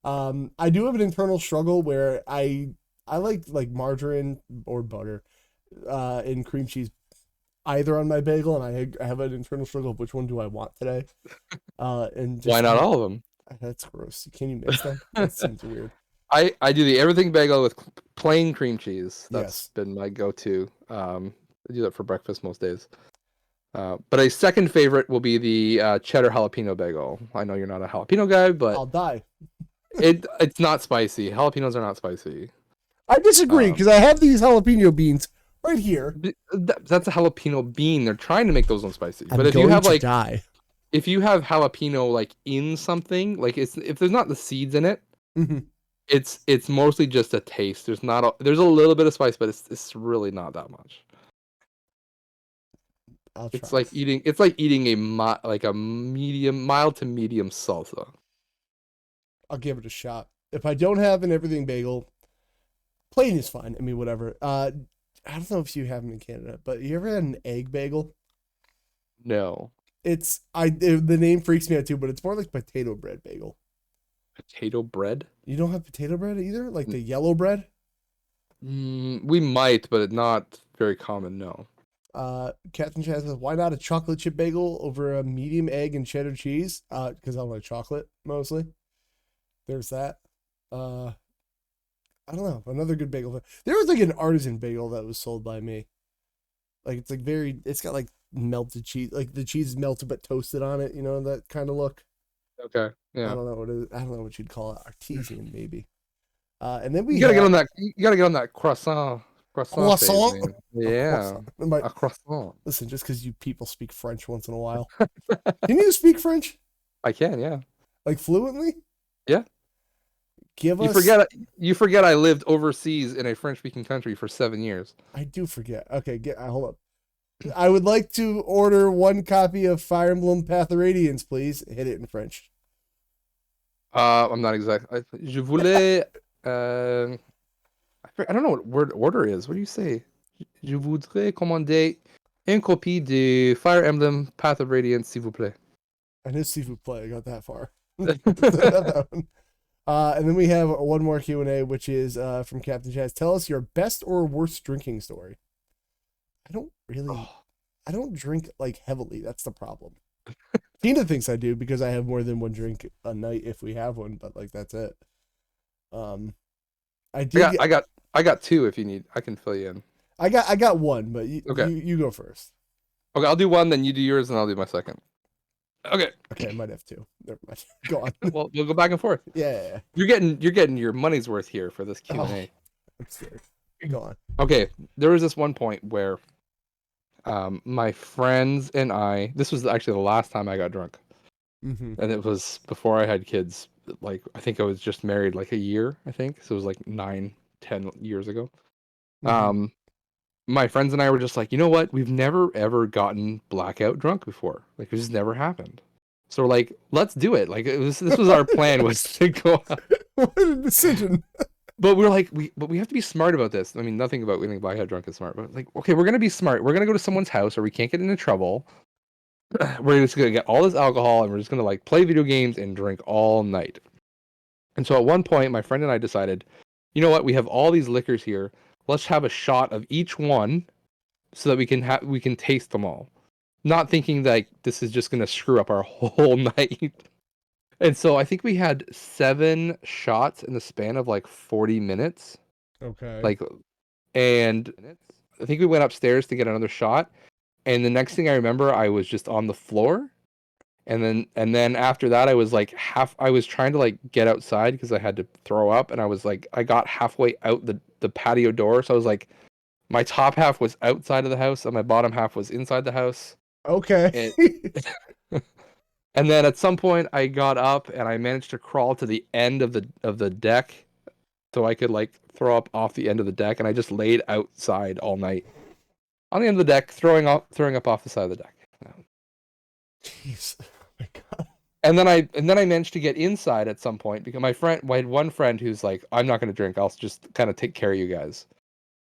I do have an internal struggle where I like margarine or butter and cream cheese either on my bagel, and I have an internal struggle of which one do I want today. And just, Why not all of them? That's gross. Can you mix them? That seems weird. I do the everything bagel with plain cream cheese. Yes. That's been my go-to. I do that for breakfast most days. But a second favorite will be the cheddar jalapeno bagel. I know you're not a jalapeno guy, but I'll die. it's not spicy. Jalapenos are not spicy. I disagree because I have these jalapeno beans right here. That's a jalapeno bean. They're trying to make those ones spicy. I'm But if going you have to die. if you have jalapeno like in something, like if there's not the seeds in it, it's mostly just a taste. There's a little bit of spice, but it's really not that much. It's like eating a mild to medium salsa. I'll give it a shot. If I don't have an everything bagel, plain is fine. I mean, whatever. I don't know if you have them in Canada, but you ever had an egg bagel? No. The name freaks me out too, but it's more like potato bread bagel. Potato bread? You don't have potato bread either, like the yellow bread. We might, but it's not very common. No. Captain Chad says, "Why not a chocolate chip bagel over a medium egg and cheddar cheese?" Because I like chocolate mostly. There's that. I don't know. Another good bagel. There was like an artisan bagel that was sold by me. Like it's like it's got like melted cheese, like the cheese is melted but toasted on it. You know that kind of look. Okay. I Yeah. don't know what it is. I don't know what you'd call it. Artesian maybe. And then we You gotta get have on that. You gotta get on that croissant phase, croissant. man. A Yeah, croissant. a croissant. Listen, just because you people speak French once in a while, can you speak French I can, yeah. like fluently? Yeah. Give You us. forget. You forget. I lived overseas in a French-speaking country for 7 years. I do forget. Okay, hold up. I would like to order one copy of Fire Emblem Path of Radiance, please. Hit it in French. I'm not exact. Je voulais. I don't know what word order is. What do you say? Je voudrais commander une copie de Fire Emblem Path of Radiance, s'il vous plaît. I knew Seafood Play. I got that far. That one. And then we have one more Q&A, which is from Captain Chaz. Tell us your best or worst drinking story. I don't drink like heavily. That's the problem. Tina thinks I do because I have more than one drink a night if we have one, but like that's it. I got two if you need. I can fill you in. I got one, but Okay. you go first. Okay, I'll do one, then you do yours, and I'll do my second. Okay. Okay, I might have two. Never mind. Go on. Well, we'll go back and forth. Yeah. You're getting your money's worth here for this Q&A. I'm scared. Go on. Okay, there was this one point where my friends and I, this was actually the last time I got drunk. Mm-hmm. And it was before I had kids. Like, I think I was just married like a year, I think. So it was like 9-10 years ago. Mm-hmm. My friends and I were just like, you know what? We've never ever gotten blackout drunk before. Like, it just never happened. So we're like, let's do it. Like, this was our plan, was to go out. What a decision. But we're like, we have to be smart about this. I mean, nothing about getting blackout drunk is smart. But like, okay, we're gonna be smart. We're gonna go to someone's house where we can't get into trouble. We're just gonna get all this alcohol and we're just gonna like play video games and drink all night. And so at one point, my friend and I decided, you know what? We have all these liquors here. Let's have a shot of each one, so that we can taste them all. Not thinking that this is just gonna screw up our whole night. And so I think we had 7 shots in the span of like 40 minutes. Okay. Like, and I think we went upstairs to get another shot. And the next thing I remember, I was just on the floor. And then after that, I was like I was trying to like get outside because I had to throw up. And I got halfway out the patio door. So I was like, my top half was outside of the house and my bottom half was inside the house. Okay. And then at some point I got up and I managed to crawl to the end of the deck so I could like throw up off the end of the deck, and I just laid outside all night on the end of the deck, throwing up off the side of the deck. Jeez. Oh my God. And then I managed to get inside at some point because I had one friend who's like, I'm not going to drink. I'll just kind of take care of you guys.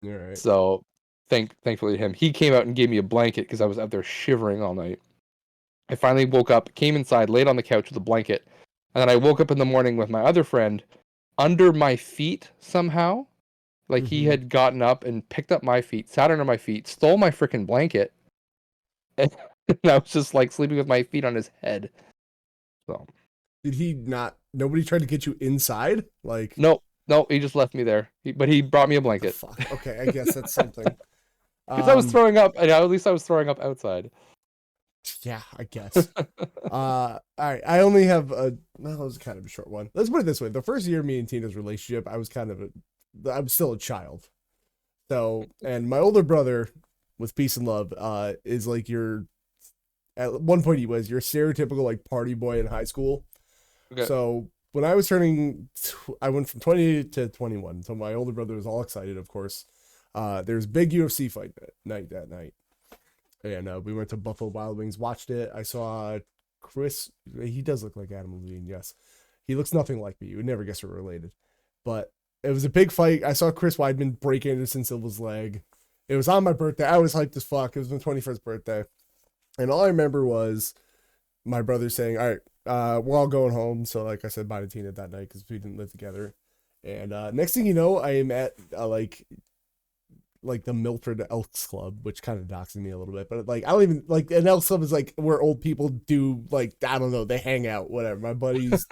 All right. So thankfully to him, he came out and gave me a blanket because I was out there shivering all night. I finally woke up, came inside, laid on the couch with a blanket, and then I woke up in the morning with my other friend under my feet somehow. Like he had gotten up and picked up my feet, sat under my feet, stole my freaking blanket, and I was just like sleeping with my feet on his head. So did he not? Nobody tried to get you inside? Like no, he just left me there. But he brought me a blanket. Fuck. Okay, I guess that's something. Because I was throwing up, and at least I was throwing up outside. Yeah, I guess. All right. I only have it was kind of a short one. Let's put it this way: the first year of me and Tina's relationship, I was I'm still a child. So, and my older brother, with peace and love, is like at one point he was your stereotypical like party boy in high school. Okay. So when I was I went from 20 to 21. So my older brother was all excited, of course. There's big UFC fight that night. And we went to Buffalo Wild Wings, watched it. I saw Chris. He does look like Adam Levine, yes. He looks nothing like me. You would never guess we're related. But it was a big fight. I saw Chris Weidman break Anderson Silva's leg. It was on my birthday. I was hyped as fuck. It was my 21st birthday. And all I remember was my brother saying, "All right, we're all going home." So like I said bye to Tina that night because we didn't live together. And next thing you know, I am at like the Milford Elks Club, which kind of doxes me a little bit. But like I don't even like an Elks Club is like where old people do like I don't know, they hang out, whatever. My buddies,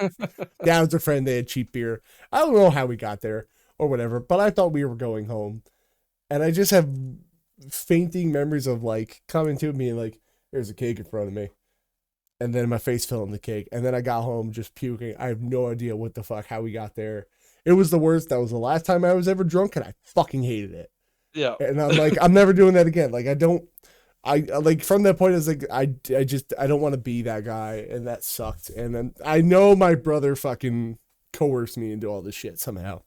dad's a friend, they had cheap beer. I don't know how we got there or whatever, but I thought we were going home. And I just have fainting memories of like coming to me and like, there's a cake in front of me. And then my face fell in the cake. And then I got home just puking. I have no idea what the fuck, how we got there. It was the worst. That was the last time I was ever drunk and I fucking hated it. Yeah. And I'm like, I'm never doing that again. Like, I like from that point, it's like, I don't want to be that guy. And that sucked. And then I know my brother fucking coerced me into all this shit somehow.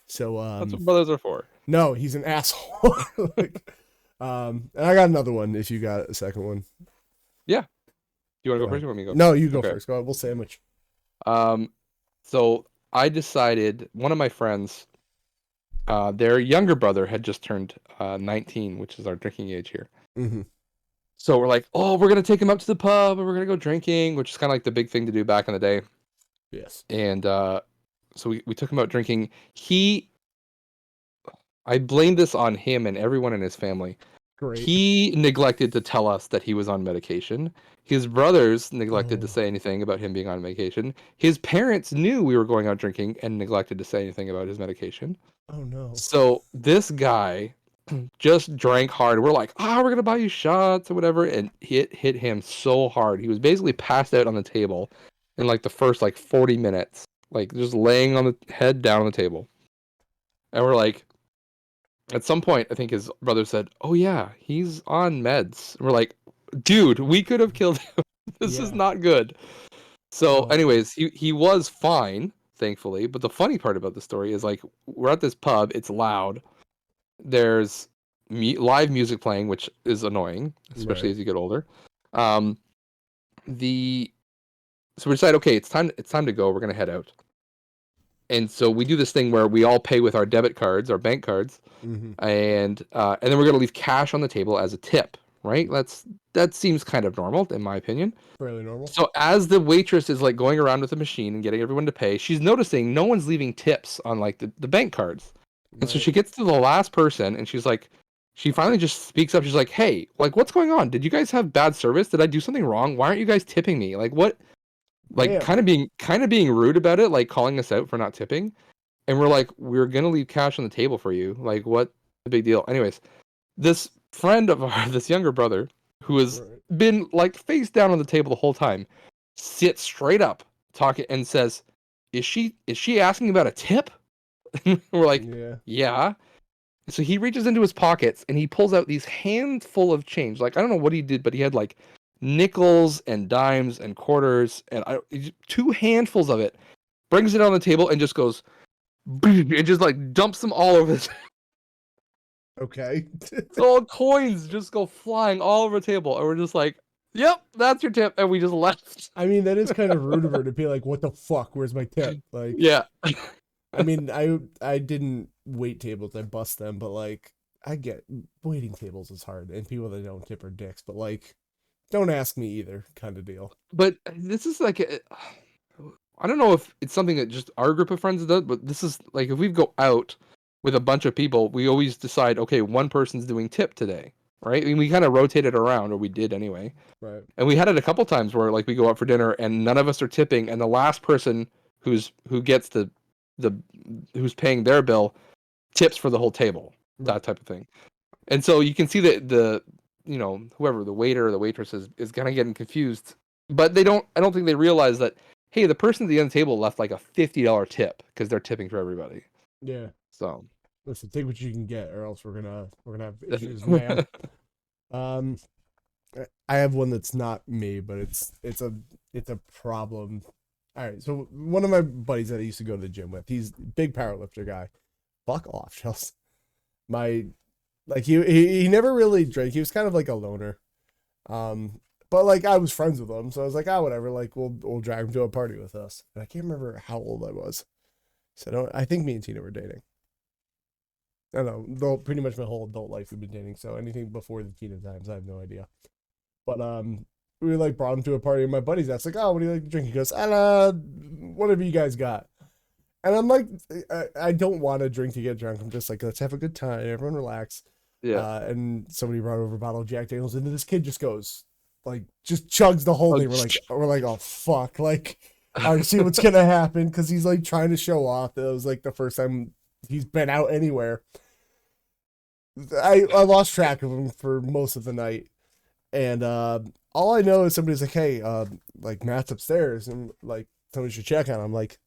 So, That's what brothers are for. no, he's an asshole. Like, and I got another one if you got a second one. Yeah. You want to Go go first? ahead. Or you want me to go? No, you go Okay. first. Go ahead. We'll sandwich. So I decided one of my friends, their younger brother had just turned 19, which is our drinking age here. Mm-hmm. So we're like, oh, we're gonna take him up to the pub and we're gonna go drinking, which is kind of like the big thing to do back in the day. Yes. And so we took him out drinking. I blamed this on him and everyone in his family. Great. He neglected to tell us that he was on medication. His brothers neglected to Oh. say anything about him being on medication. His parents knew we were going out drinking and neglected to say anything about his medication. Oh no. So this guy just drank hard. We're like, we're gonna buy you shots or whatever, and it hit him so hard. He was basically passed out on the table in like the first like 40 minutes, like just laying on the head down on the table. And we're like, at some point, I think his brother said, "Oh yeah, he's on meds." And we're like, "Dude, we could have killed him. This is Yeah. not good." So, Oh. anyways, he was fine, thankfully. But the funny part about the story is like we're at this pub. It's loud. There's live music playing, which is annoying, especially Right. as you get older. Um, the so we decide, okay, it's time to go. We're gonna head out. And so we do this thing where we all pay with our debit cards, our bank cards, Mm-hmm. and then we're gonna leave cash on the table as a tip, right? That seems kind of normal in my opinion. Fairly normal. So as the waitress is like going around with the machine and getting everyone to pay, she's noticing no one's leaving tips on like the bank cards. And so Right. she gets to the last person and she's like, she finally just speaks up. She's like, "Hey, like what's going on? Did you guys have bad service? Did I do something wrong? Why aren't you guys tipping me? Like what?" Like Damn. kind of being rude about it, like calling us out for not tipping. And we're like, "We're gonna leave cash on the table for you. Like what the big deal?" Anyways, this friend of ours, this younger brother, who has Right. been like face down on the table the whole time, sits straight up, talking, and says, "Is she asking about a tip?" We're like, Yeah. "Yeah." So he reaches into his pockets and he pulls out these handful of change. Like I don't know what he did, but he had like nickels and dimes and quarters and two handfuls of it. Brings it on the table and just goes, and just like dumps them all over the Okay. So all coins just go flying all over the table, and we're just like, "Yep, that's your tip," and we just left. I mean, that is kind of rude of her to be like, "What the fuck? Where's my tip?" Like, Yeah, I mean, I didn't wait tables. I bust them, but like, I get waiting tables is hard, and people that don't tip are dicks. But like, don't ask me either, kind of deal. but this is like, I don't know if it's something that just our group of friends does, but this is like if we go out with a bunch of people, we always decide, okay, one person's doing tip today, right? I mean, we kind of rotate it around, or we did anyway. Right. And we had it a couple times where like we go out for dinner and none of us are tipping, and the last person who gets the who's paying their bill tips for the whole table, Right. that type of thing. And so you can see that whoever the waiter or the waitress is kind of getting confused, but I don't think they realize that hey, the person at the end of the table left like a $50 tip because they're tipping for everybody. Yeah. So Listen, take what you can get, or else we're gonna have issues, man. Um, I have one that's not me, but it's a problem. All right, so one of my buddies that I used to go to the gym with, he's a big powerlifter guy. Fuck off, Chelsea. My like he never really drank. He was kind of like a loner. But like I was friends with him, so I was like, whatever. Like we'll drag him to a party with us. And I can't remember how old I was. So I think me and Tina were dating. I don't know. Though pretty much my whole adult life we've been dating. So anything before the Tina times, I have no idea. But we like brought him to a party, and my buddy's that's like, oh, what do you like to drink? He goes, whatever you guys got. And I'm like, I don't want to drink to get drunk. I'm just like, let's have a good time. Everyone relax. Yeah. And somebody brought over a bottle of Jack Daniels, and this kid just goes, like, just chugs the whole thing. We're like, oh fuck, like, I see what's gonna happen because he's like trying to show off. That was like the first time he's been out anywhere. I lost track of him for most of the night, and all I know is somebody's like, hey, like Matt's upstairs, and like somebody should check on him. I'm like,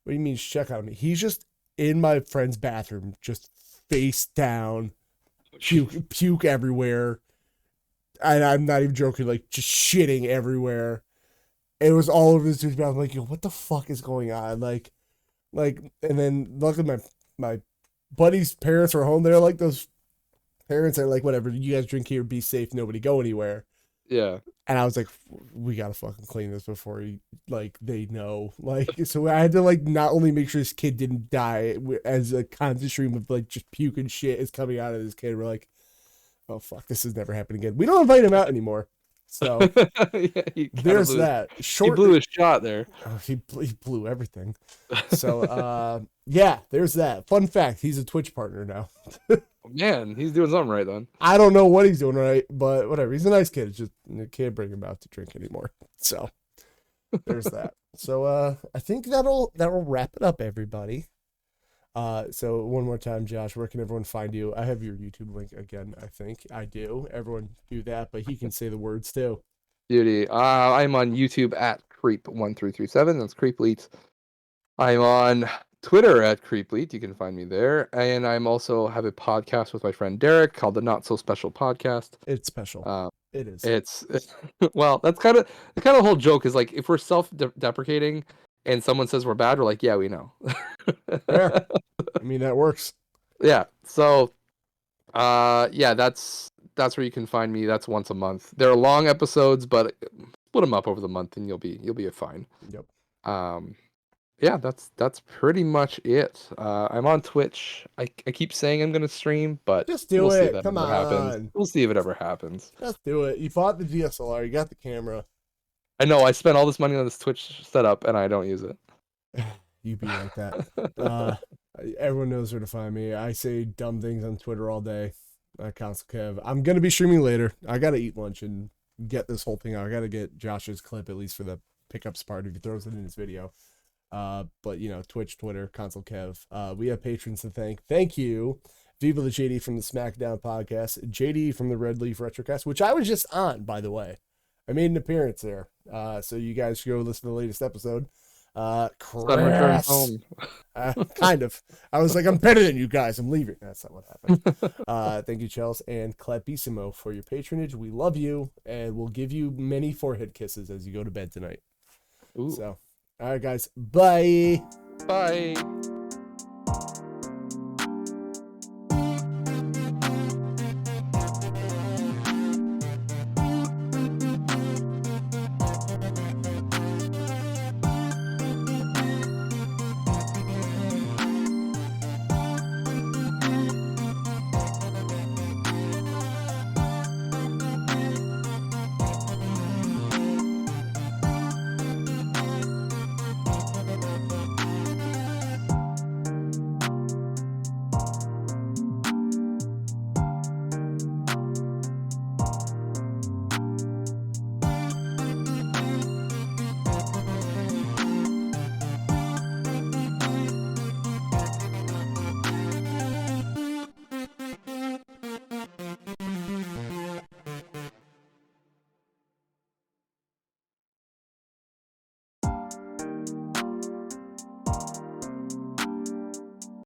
what do you mean check on him? He's just in my friend's bathroom, just face down, puke everywhere. And I'm not even joking, like just shitting everywhere. It was all over this dude's mouth. I'm like, yo, what the fuck is going on? Like, and then luckily my buddy's parents were home. They're like those parents are like, whatever, you guys drink here, be safe, nobody go anywhere. Yeah. And I was like, we gotta fucking clean this before he, like, they know. Like, so I had to like not only make sure this kid didn't die as a constant stream of like just puke and shit is coming out of this kid. We're like, oh fuck, this is never happening again. We don't invite him out anymore. So yeah, there's that. He blew his shot there. Oh, he blew everything. So yeah, there's that. Fun fact, he's a Twitch partner now. Man, he's doing something right then. I don't know what he's doing right, but whatever. He's a nice kid. It's just you can't bring him out to drink anymore. So there's that. So I think that'll wrap it up, everybody. So one more time, Josh, where can everyone find you? I have your YouTube link again, I think. I do. Everyone do that, but he can say the words too. Beauty. I'm on YouTube at Creep1337. That's Creepleet. I'm on Twitter at Creepleet. You can find me there. And I'm also have a podcast with my friend Derek called the Not So Special Podcast. It's special. It is. It's well, that's kind of the whole joke is like if we're self-deprecating and someone says we're bad, we're like, yeah, we know. Fair. I mean, that works. Yeah. So, yeah, that's where you can find me. That's once a month. They're long episodes, but split them up over the month, and you'll be fine. Yep. Yeah, that's pretty much it. I'm on Twitch. I keep saying I'm gonna stream, but just do we'll it. See if Come on. happens. We'll see if it ever happens. Just do it. You bought the DSLR. You got the camera. I know. I spent all this money on this Twitch setup, and I don't use it. You be like that. Everyone knows where to find me. I say dumb things on Twitter all day. Consolekev. I'm gonna be streaming later. I gotta eat lunch and get this whole thing out. I gotta get Josh's clip at least for the pickups part if he throws it in his video. But you know, Twitch, Twitter, Consolekev. We have patrons to thank. Thank you, Viva the JD from the SmackDown podcast, JD from the Red Leaf Retrocast, which I was just on, by the way. I made an appearance there. So you guys should go listen to the latest episode. Crust. Kind of. I was like, I'm better than you guys. I'm leaving. That's not what happened. Thank you, Chelsea and Clapissimo for your patronage. We love you, and we'll give you many forehead kisses as you go to bed tonight. Ooh. So, all right, guys. Bye. Bye.